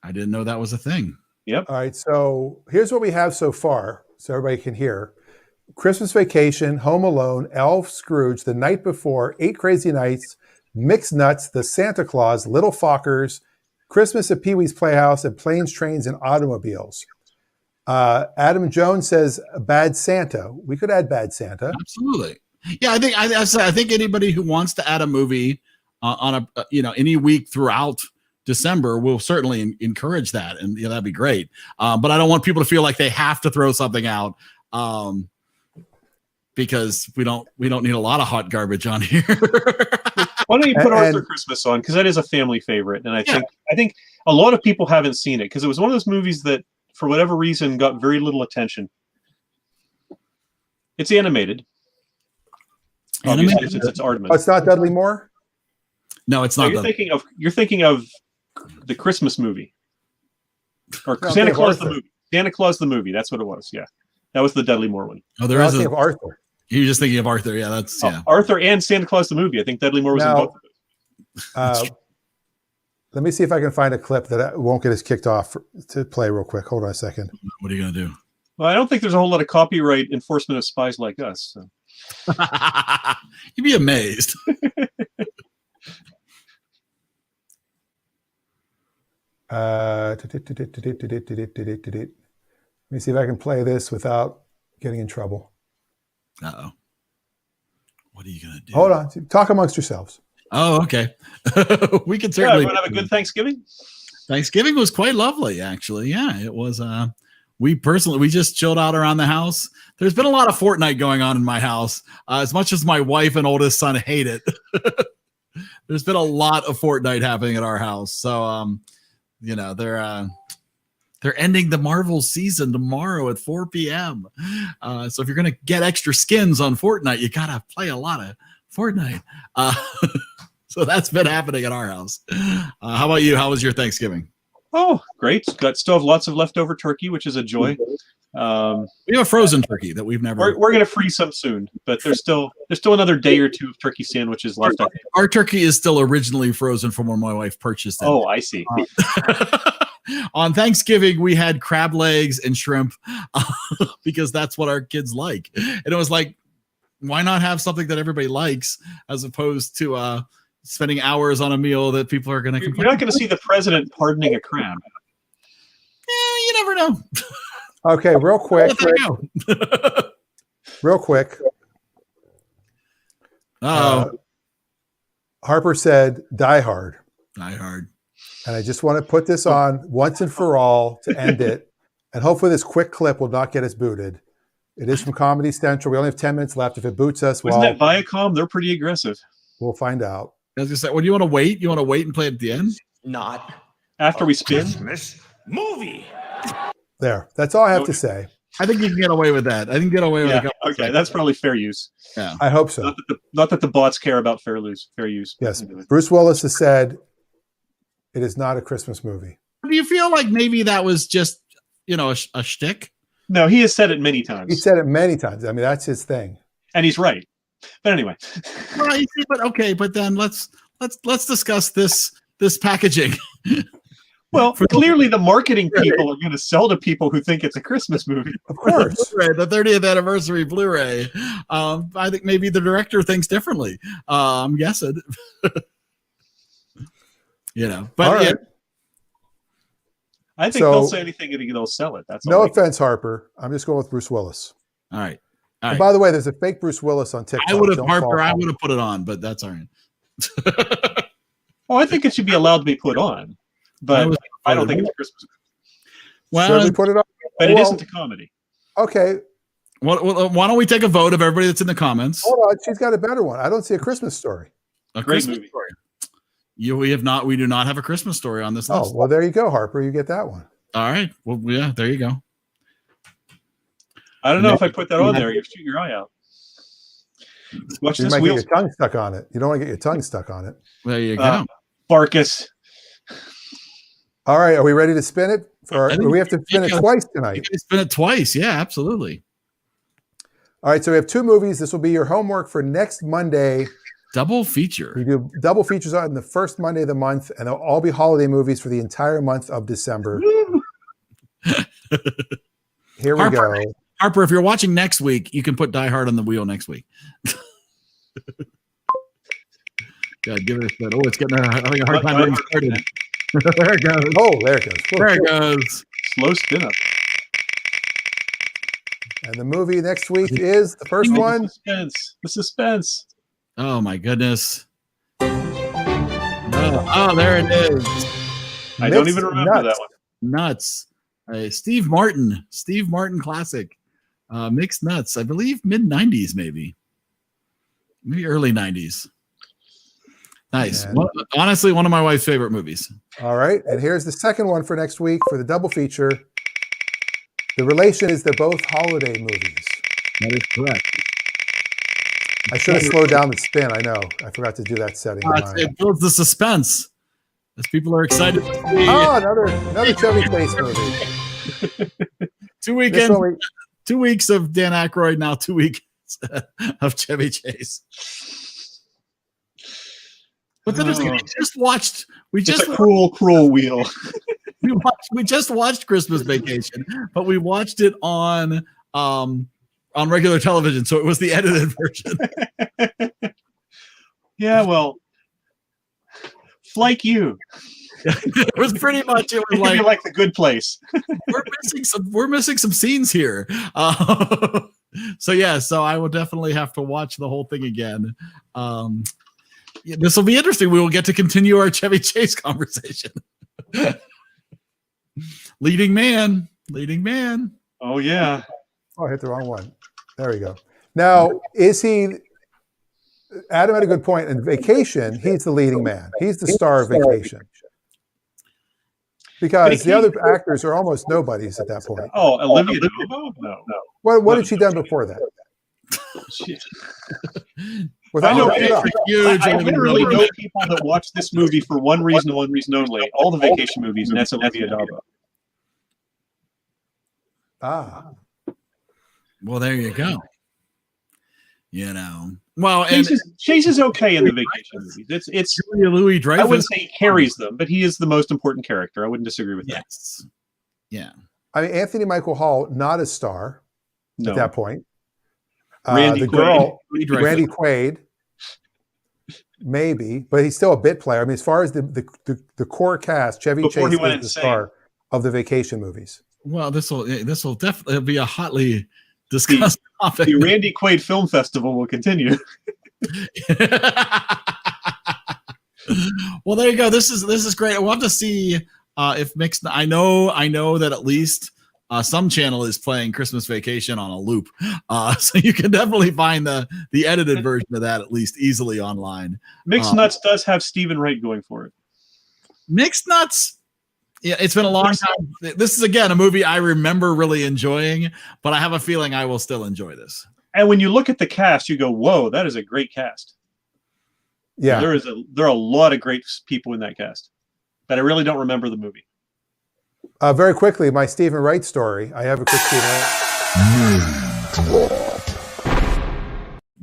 I didn't know that was a thing. Yep. All right, so here's what we have so far, so everybody can hear. Christmas Vacation, Home Alone, Elf, Scrooge, The Night Before, 8 Crazy Nights, Mixed Nuts, The Santa Claus, Little Fockers, Christmas at Pee-wee's Playhouse, and Planes, Trains, and Automobiles. Adam Jones says Bad Santa. We could add Bad Santa. Absolutely. Yeah, I think anybody who wants to add a movie on a any week throughout December will certainly encourage that, and that'd be great. But I don't want people to feel like they have to throw something out. Because we don't need a lot of hot garbage on here. Why don't you put Arthur Christmas on? Because that is a family favorite, and I think a lot of people haven't seen it because it was one of those movies that, for whatever reason, got very little attention. It's animated. Obviously, since it's Aardman. Oh, it's not Dudley Moore? No, it's not. You're thinking of the Christmas movie, or Santa Claus the movie. Santa Claus the movie. That's what it was. Yeah, that was the Dudley Moore one. Oh, there is of Arthur. You're just thinking of Arthur. Yeah, that's Arthur and Santa Claus the movie. I think Dudley Moore was in both of those. Let me see if I can find a clip that won't get us kicked off to play real quick. Hold on a second. What are you going to do? Well, I don't think there's a whole lot of copyright enforcement of Spies Like Us. So. You'd be amazed. Let me see if I can play this without getting in trouble. Uh-oh. What are you going to do? Hold on. Talk amongst yourselves. Oh, okay. We can certainly everyone have a good Thanksgiving. Thanksgiving was quite lovely, actually. Yeah, it was. We just chilled out around the house. There's been a lot of Fortnite going on in my house. As much as my wife and oldest son hate it, there's been a lot of Fortnite happening at our house. So, they're ending the Marvel season tomorrow at 4 p.m. So if you're going to get extra skins on Fortnite, you got to play a lot of Fortnite. So that's been happening at our house. How about you? How was your Thanksgiving? Oh, great. Still have lots of leftover turkey, which is a joy. We have a frozen turkey that we've never. We're going to freeze some soon, but there's still another day or two of turkey sandwiches left. Our turkey is still originally frozen from when my wife purchased it. Oh, I see. On Thanksgiving, we had crab legs and shrimp because that's what our kids like. And it was like, why not have something that everybody likes as opposed to spending hours on a meal that people are going to complain. You're not going to see the president pardoning a crab. Yeah, you never know. Okay, real quick. Real quick. Harper said, Die Hard. Die Hard. And I just want to put this on once and for all to end it. And hopefully this quick clip will not get us booted. It is from Comedy Central. We only have 10 minutes left. If it boots us, Wasn't that Viacom? They're pretty aggressive. We'll find out. I was going to say, well, do you want to wait? You want to wait and play at the end? Not after we spin. Christmas movie. There. That's all I have to say. I think you can get away with that. I can get away with Yeah, a couple okay, that's probably fair use. Yeah. I hope so. Not that the bots care about fair use. Yes. Bruce Willis has said it is not a Christmas movie. Do you feel like maybe that was just, a shtick? No, he has said it many times. He said it many times. I mean, that's his thing. And he's right. But anyway. Well, you see, but then let's discuss this packaging. Well, clearly the marketing people are going to sell to people who think it's a Christmas movie. Of course. The 30th anniversary Blu-ray. I think maybe the director thinks differently. I'm guessing. But all right. yeah. I think they'll say anything and they'll sell it. That's no all offense, Harper. I'm just going with Bruce Willis. All right. And by the way, there's a fake Bruce Willis on TikTok. I would have put it on, but that's all right. Oh, I think it should be allowed to be put on, but I don't think it's a Christmas movie. Well, should we put it on? But it isn't a comedy. Okay. Well, why don't we take a vote of everybody that's in the comments? Hold on. She's got a better one. I don't see a Christmas Story. A Great Christmas movie. Story. We do not have a Christmas Story on this Oh, list. well, there you go, Harper. You get that one. All right. Well, yeah, there you go. I don't know if I put that on there. You shoot your eye out. Watch You this might wheel. get your tongue stuck on it. You don't want to get your tongue stuck on it. There you go. Barkus. All right. Are we ready to spin it? Or I think we have to spin it twice You tonight? can spin it twice. Yeah, absolutely. All right. So we have two movies. This will be your homework for next Monday. Double feature. We do double features on the first Monday of the month, and they'll all be holiday movies for the entire month of December. Here we go. Harper, if you're watching next week, you can put Die Hard on the wheel next week. God, give it a spin. Oh, it's having a hard time getting started. There it goes. Oh, there it goes. There it goes. Slow spin up. And the movie next week is the first one. The suspense. Oh my goodness. Oh, there it is. I don't even remember that one. Nuts. Steve Martin classic. Mixed Nuts. I believe mid 90s, maybe early 90s. Nice. Well, honestly, one of my wife's favorite movies. All right. And here's the second one for next week for the double feature. The relation is they're both holiday movies. That is correct. I should have slowed down the spin. I know. I forgot to do that setting. It builds the suspense as people are excited to see. Oh, another Chevy Chase movie. 2 weekends, 2 weeks of Dan Aykroyd. Now 2 weeks of Chevy Chase. What's interesting? We just a cruel wheel. we just watched Christmas Vacation, but we watched it on regular television, so it was the edited version. Yeah, well, like you. It was pretty much. It was like The Good Place. we're missing some scenes here. So I will definitely have to watch the whole thing again. This will be interesting. We will get to continue our Chevy Chase conversation. Leading man. Oh yeah. Oh, I hit the wrong one. There we go. Now, Adam had a good point. In Vacation, he's the leading man. He's the star of Vacation. Because the other actors are almost nobodies at that point. Oh, Olivia Defoe? No. What had she done before that? I literally know people that watch this movie for one reason and one reason only. All the Vacation movies, and that's Olivia Defoe. Ah. Well, there you go. Well, Chase is okay in the Vacation movies. It's Louis Dreyfus. I wouldn't say he carries them, but he is the most important character. I wouldn't disagree with that. Yes. Yeah. I mean, Anthony Michael Hall, not a star at that point. Randy the Quaid. girl, Randy Quaid, maybe, but he's still a bit player. I mean, as far as the core cast, Chevy Chase is the star of the Vacation movies. Well, this will definitely be a hotly discussed topic. The Randy Quaid Film Festival will continue. Well, there you go. This is great. We'll have to see if mixed. I know that at least some channel is playing Christmas Vacation on a loop, so you can definitely find the edited version of that at least easily online. Mixed Nuts does have Stephen Wright going for it. Mixed Nuts Yeah, it's been a long time. This is again a movie I remember really enjoying, but I have a feeling I will still enjoy this. And when you look at the cast, you go, "Whoa, that is a great cast." Yeah. There are a lot of great people in that cast, but I really don't remember the movie. Very quickly, my Stephen Wright story. I have a quick Stephen Wright.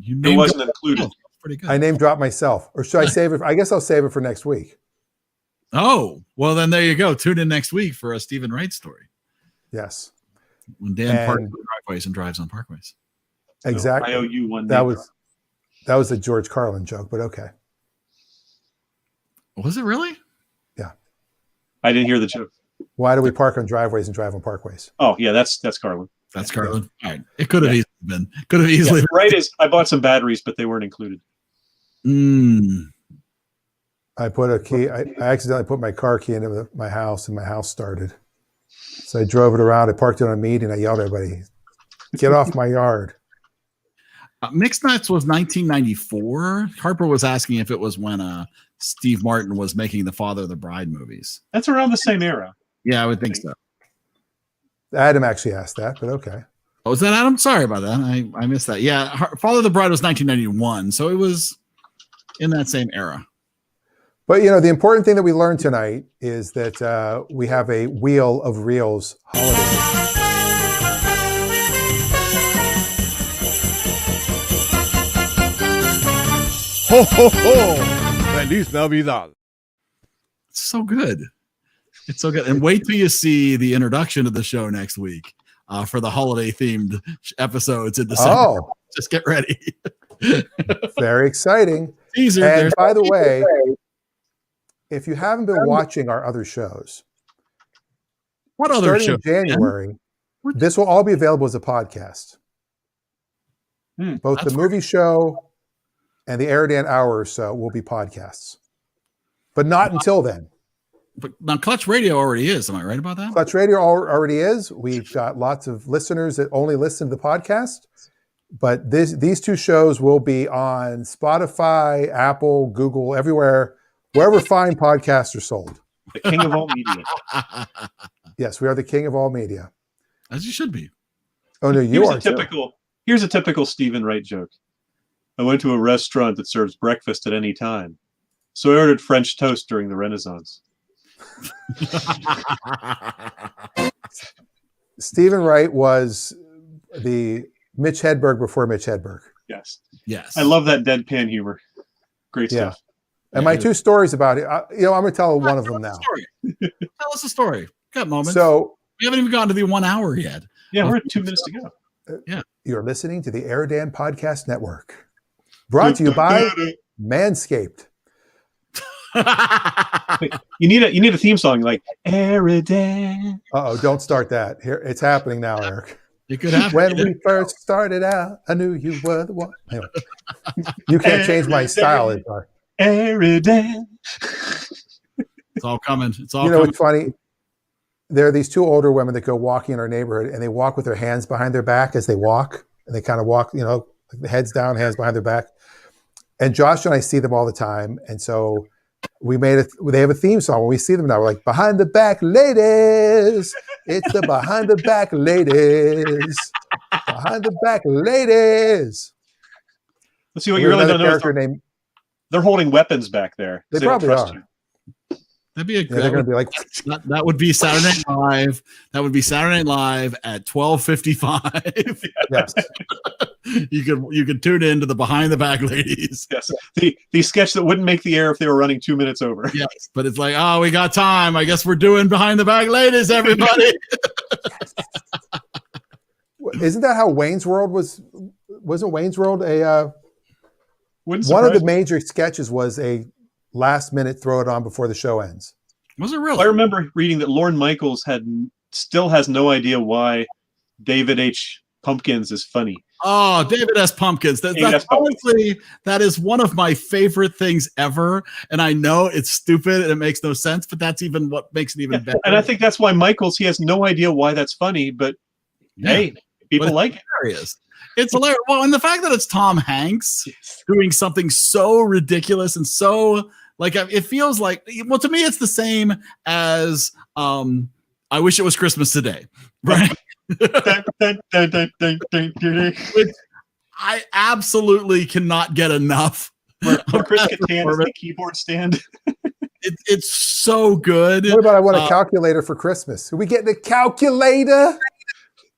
It wasn't included. Pretty good. I name dropped myself, or should I save it? I guess I'll save it for next week. Oh, well, then there you go. Tune in next week for a Stephen Wright story. Yes. When Dan parks on driveways and drives on parkways. Exactly. I owe you one. That was a George Carlin joke, but okay. Was it really? Yeah. I didn't hear the joke. Why do we park on driveways and drive on parkways? Oh, yeah, that's Carlin. That's Carlin. All right. It could have easily been. Could have easily been. Right is I bought some batteries, but they weren't included. I put a key. I accidentally put my car key into my house, and my house started. So I drove it around. I parked it on a meeting. I yelled at everybody, "Get off my yard!" Mixed Nuts was 1994. Harper was asking if it was when Steve Martin was making the Father of the Bride movies. That's around the same era. Yeah, I would think so. Adam actually asked that, but okay. Oh, was that Adam? Sorry about that. I missed that. Yeah, Father of the Bride was 1991, so it was in that same era. But, the important thing that we learned tonight is that we have a Wheel of Reels holiday. Ho, ho, ho! Feliz Navidad. It's so good. It's so good. And wait till you see the introduction of the show next week for the holiday-themed episodes in December. Oh. Just get ready. Very exciting. Teaser. And by the way, if you haven't been watching our other shows, what other starting show? in January, this will all be available as a podcast. Both the movie show and the EridDan Hour or so will be podcasts. But not until then. But now Clutch Radio already is. Am I right about that? Clutch Radio already is. We've got lots of listeners that only listen to the podcast. But these two shows will be on Spotify, Apple, Google, everywhere, wherever fine podcasts are sold. The king of all media. Yes, we are the king of all media. As you should be. Oh, no, you are too. Here's a typical Stephen Wright joke. I went to a restaurant that serves breakfast at any time, so I ordered French toast during the Renaissance. Stephen Wright was the Mitch Hedberg before Mitch Hedberg. Yes. Yes. I love that deadpan humor. Great stuff. And my two stories about it, I'm going to tell one of them now. Tell us a story. Got moments. So we haven't even gotten to the 1 hour yet. Yeah, we're at 2 minutes to go. You're listening to the EridDan Podcast Network. Brought to you by Manscaped. You need a theme song like EridDan. Don't start that. Here, it's happening now, Eric. It could happen. When we first started out, I knew you were the one. Anyway, you can't change my style, Edgar. EridDan. It's all coming. It's all coming. It's funny. There are these two older women that go walking in our neighborhood, and they walk with their hands behind their back as they walk, and they kind of walk, like the heads down, hands behind their back. And Josh and I see them all the time, and so they have a theme song. When we see them now, we're like, "Behind the back ladies, it's the behind the back ladies, behind the back ladies." Let's see what you really don't know. They're holding weapons back there. They probably are. You. That'd be they're going to be like that would be Saturday Night Live. That would be Saturday Night Live at 12:55. Yes. You could tune in to the Behind the Back Ladies. Yes. The sketch that wouldn't make the air if they were running 2 minutes over. Yes, but it's like, oh, we got time. I guess we're doing Behind the Back Ladies, everybody. Isn't that how Wayne's World was? Wasn't Wayne's World one of the major sketches was a last minute throw it on before the show ends? Was it really? I remember reading that Lorne Michaels still has no idea why David H. Pumpkins is funny. Oh, David S. Pumpkins. Honestly, that is one of my favorite things ever. And I know it's stupid and it makes no sense, but that's even what makes it even better. And I think that's why Michaels, he has no idea why that's funny, but hey, people like it. Hilarious. It's hilarious. Well, and the fact that it's Tom Hanks doing something so ridiculous and so Like it feels like, well, to me, it's the same as I Wish It Was Christmas Today, right? Which I absolutely cannot get enough. Where Chris Kattan is the keyboard stand. It's so good. What about I want a calculator for Christmas? Are we getting a calculator?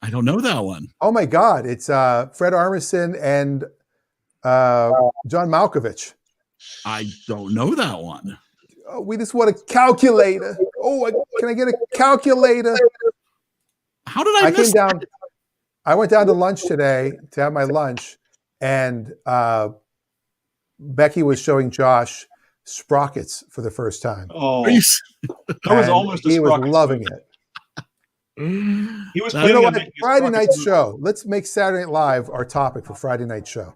I don't know that one. Oh my God. It's Fred Armisen and John Malkovich. I don't know that one. Oh, we just want a calculator. Oh, can I get a calculator? How did I miss came down? I went down to lunch today to have my lunch, and Becky was showing Josh Sprockets for the first time. Oh, that was almost. He was loving it. He was. You know what? Friday night show. Let's make Saturday Night Live our topic for Friday night show.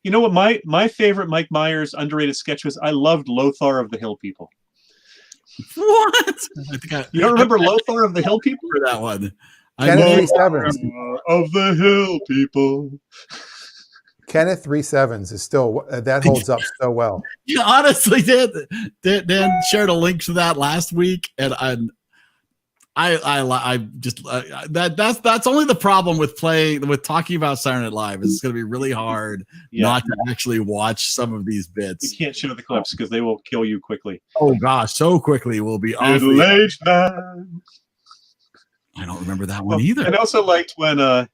You know what? My favorite Mike Myers underrated sketch was. I loved Lothar of the Hill People. What? You don't remember Lothar of the Hill People? For that one. Kenneth 3 Sevens of the Hill People. Kenneth 3 Sevens is still that holds up so well. You honestly did. Dan shared a link to that last week, and I just that's only the problem with talking about Saturday Night Live is it's going to be really hard not to actually watch some of these bits. You can't show the clips because they will kill you quickly. Oh gosh, so quickly will be middle-aged man. I don't remember that one either. I also liked when oh,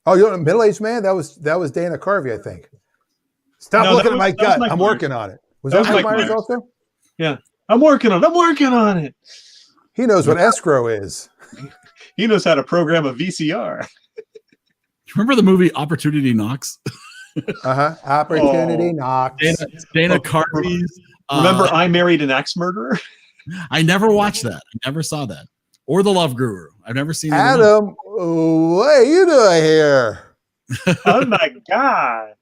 you know, middle-aged man. That was Dana Carvey, I think. Stop looking at my gut. I'm working on it. Was that Mike Myers also? Yeah, I'm working on it. He knows what escrow is. He knows how to program a VCR. Remember the movie Opportunity Knocks? Opportunity Knocks. Dana Carvey's. Remember I Married an Axe Murderer? I never watched that. I never saw that. Or The Love Guru. I've never seen Adam, what are you doing here? Oh my God.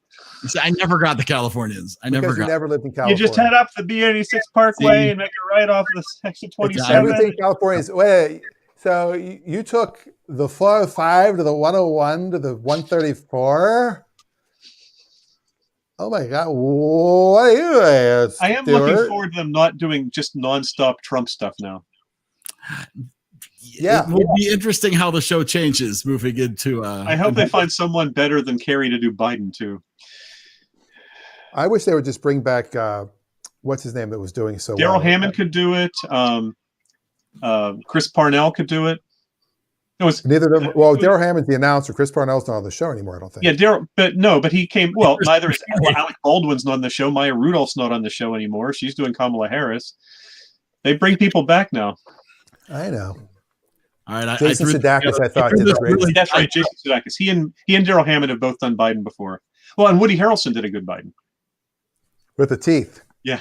I never got the Californians. I never lived in California. You just head up the B86 Parkway and make a right off the section 27. Everything California is. Wait, so you took the 405 to the 101 to the 134? Oh my God. What are you doing, I am looking forward to them not doing just nonstop Trump stuff now. Yeah, it would be interesting how the show changes moving into. I hope they find someone better than Kerry to do Biden too. I wish they would just bring back what's his name that was doing so well. Daryl Hammond could do it. Chris Parnell could do it. Neither of them. Well, Daryl Hammond's the announcer. Chris Parnell's not on the show anymore, I don't think. Yeah, Daryl, but he came. Well, neither is Alec Baldwin's not on the show. Maya Rudolph's not on the show anymore. She's doing Kamala Harris. They bring people back now. I know. All right, Jason Sudeikis, I thought did great. That's right, Jason Sudeikis. He and Daryl Hammond have both done Biden before. Well, and Woody Harrelson did a good Biden with the teeth. Yeah.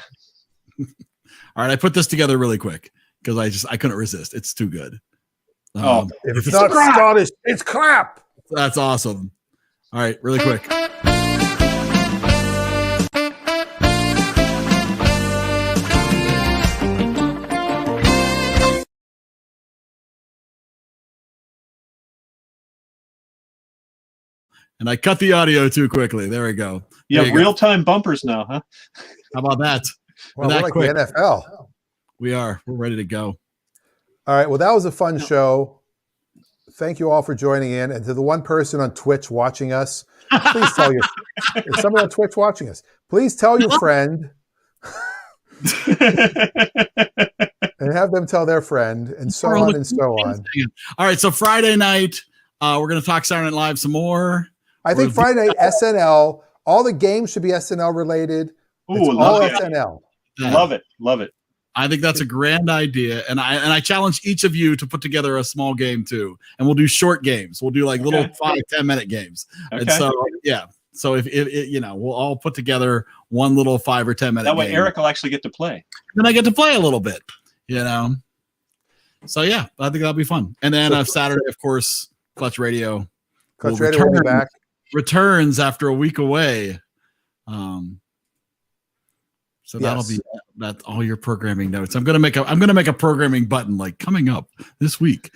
All right, I put this together really quick because I couldn't resist. It's too good. If it's not Scottish, it's crap. That's awesome. All right, really quick. And I cut the audio too quickly. There we go. Yeah, real-time bumpers now, huh? How about that? Well, we're like quick. The NFL. We're ready to go. All right. Well, that was a fun show. Thank you all for joining in. And to the one person on Twitch watching us, please tell your there's someone on Twitch watching us. Please tell your friend and have them tell their friend, and so on and so on. All right. So Friday night, we're going to talk Saturday Night Live some more. I think Friday night SNL. All the games should be SNL related. Ooh, all SNL. Love it. Love it. I think that's a grand idea, and I challenge each of you to put together a small game too, and we'll do short games. We'll do like little 5-10 minute games, and so so if we'll all put together one little 5 or 10 minute. That way, game. Eric will actually get to play. Then I get to play a little bit, So yeah, I think that'll be fun. And then Saturday, of course, Clutch Radio. Clutch Radio will be back. Returns after a week away. So that'll be that's all your programming notes. I'm gonna make a programming button like coming up this week.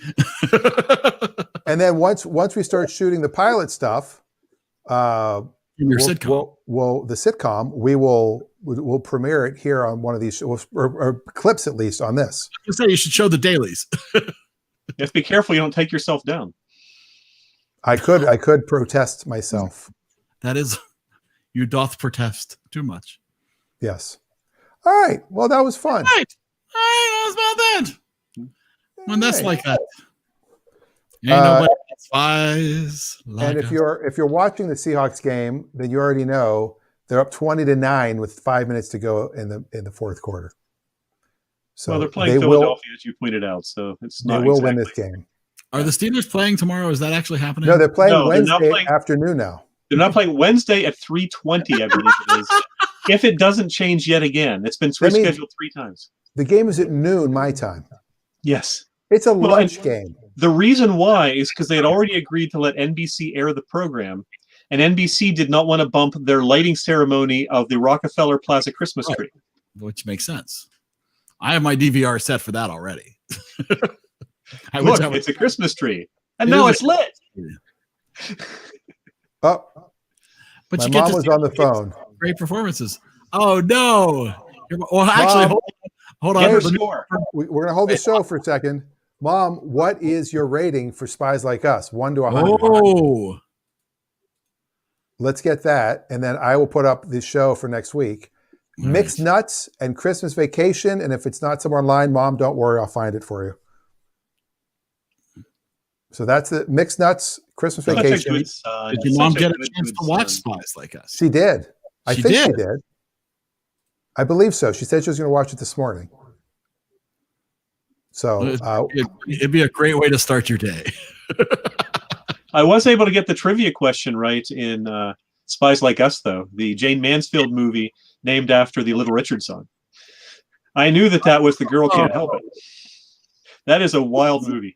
And then once we start shooting the pilot stuff, your sitcom. Well, the sitcom, we'll premiere it here on one of these, or clips at least on this. I say you should show the dailies. You have to be careful you don't take yourself down. I could protest myself. That is, you doth protest too much. Yes. All right. Well, that was fun. All right. That's about that. When that's like that. Ain't nobody spies like and if us. you're watching the Seahawks game, then you already know they're up 20-9 with 5 minutes to go in the fourth quarter. So well, they're playing Philadelphia, as you pointed out, so it's not. They will win this game. Are the Steelers playing tomorrow? Is that actually happening? No, they're playing Wednesday afternoon now. They're not playing Wednesday at 3:20, I believe it is. If it doesn't change yet again, it's been rescheduled 3 times. The game is at noon my time. Yes. It's a lunch game. The reason why is because they had already agreed to let NBC air the program, and NBC did not want to bump their lighting ceremony of the Rockefeller Plaza Christmas tree. Which makes sense. I have my DVR set for that already. Look, it's a Christmas tree. And now it's lit. Oh, but my you get mom to was see on the phone. Great performances. Oh, no. Well, actually, Mom, hold on. we're going to hold the show for a second. Mom, what is your rating for Spies Like Us? 1 to 100. Oh. Let's get that, and then I will put up the show for next week. Mixed Nuts and Christmas Vacation, and if it's not somewhere online, Mom, don't worry, I'll find it for you. So that's the Mixed Nuts, Christmas Vacation. Did your mom get a chance to watch Spies Like Us? She did. I think she did. I believe so. She said she was going to watch it this morning. So it'd be a great way to start your day. I was able to get the trivia question right in Spies Like Us, though, the Jane Mansfield movie named after the Little Richard song. I knew that was The Girl Can't Help It. That is a wild movie.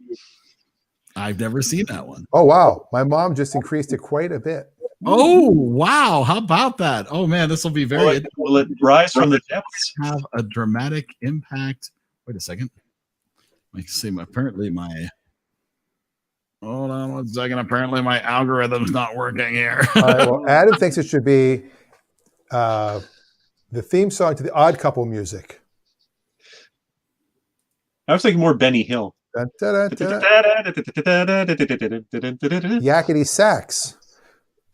I've never seen that one. Oh, wow. My mom just increased it quite a bit. Oh, wow. How about that? Oh, man, this will be very... Will it rise from the depths? Have a dramatic impact. Wait a second. I see. Apparently my... Hold on 1 second. Apparently my algorithm's not working here. All right, well, Adam thinks it should be the theme song to the Odd Couple music. I was thinking more Benny Hill. Yakety sax.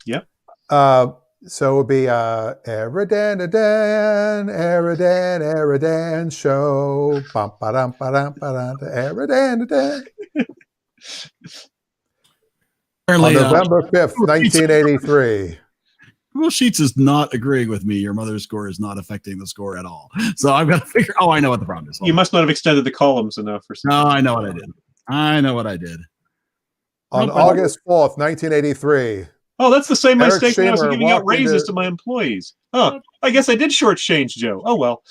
Yep. So it would be EridDan, EridDan show. EridDan. On November 5th, 1983. Google Sheets is not agreeing with me. Your mother's score is not affecting the score at all. So I've got to figure. Oh, I know what the problem is. You must not have extended the columns enough. No, I know what I did. On August 4th, 1983. Oh, that's the same Eric mistake when I was Shamer giving out walked raises into- to my employees. Oh, I guess I did shortchange Joe. Oh, well.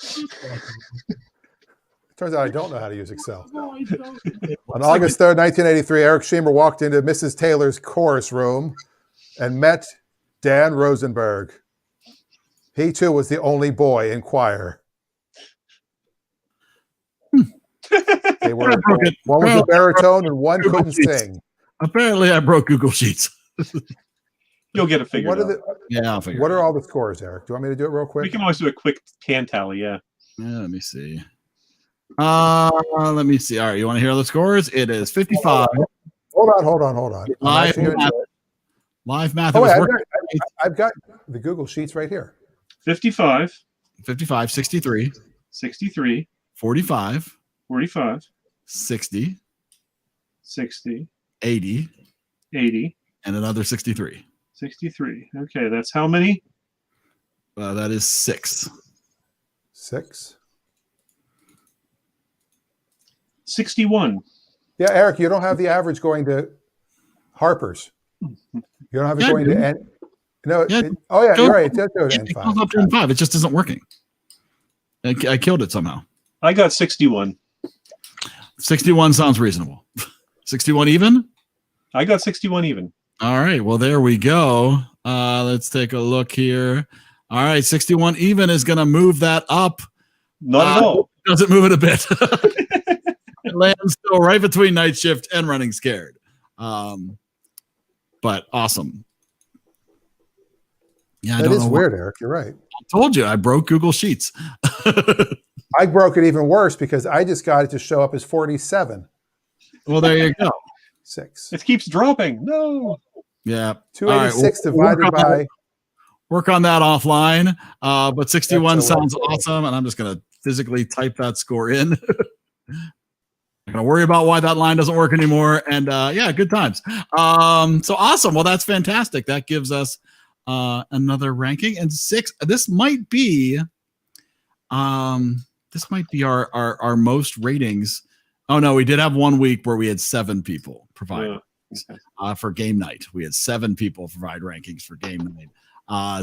Turns out I don't know how to use Excel. On August 3rd, 1983, Eric Shamer walked into Mrs. Taylor's chorus room and met Dan Rosenberg. He, too, was the only boy in choir. They were, one was a baritone and one couldn't sing. Apparently, I broke Google Sheets. You'll get it figured out. I'll figure What it are out. all the scores, Eric? Do you want me to do it real quick? We can always do a quick can tally, yeah. Let me see. Let me see. All right, you want to hear the scores? It is 55. Hold on. Live math. Oh, wait, I've got the Google Sheets right here. 55. 55, 63, 63. 45, 45. 60, 60. 80, 80. and another 63. 63. Okay, that's how many? That is 6. 6. 61. Yeah, Eric, you don't have the average going to Harper's. You don't have it going to N. No. Yeah. You're right. It does go to It N5. goes up to N5. It just isn't working. I killed it somehow. I got 61. 61 sounds reasonable. 61 even? I got 61 even. All right. Well, there we go. Let's take a look here. All right. 61 even is going to move that up. Not at all. Doesn't move it a bit. It lands still right between Night Shift and Running Scared. But awesome. Yeah, I That don't is know. weird, Eric. You're right. I told you I broke Google Sheets. I broke it even worse because I just got it to show up as 47. Well, there you go. 6. It keeps dropping. No. Yeah. 286 We'll divided by. work on that offline. But 61 That's a sounds lot. awesome, and I'm just gonna physically type that score in. I'm gonna worry about why that line doesn't work anymore. And yeah, good times. So awesome. Well, that's fantastic. That gives us another ranking. And 6. This might be our most ratings. Oh no, we did have 1 week where we had 7 people provide for game night. We had 7 people provide rankings for game night.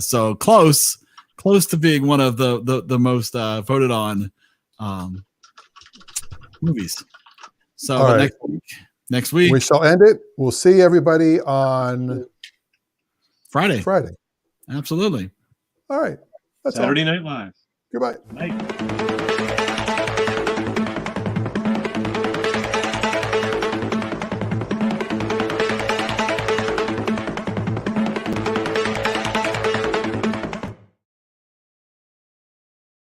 So close to being one of the most voted on movies. So All right. next week We shall end it. We'll see everybody on Friday. Friday. Absolutely. All right. That's Saturday all. Night Live. Goodbye. Night.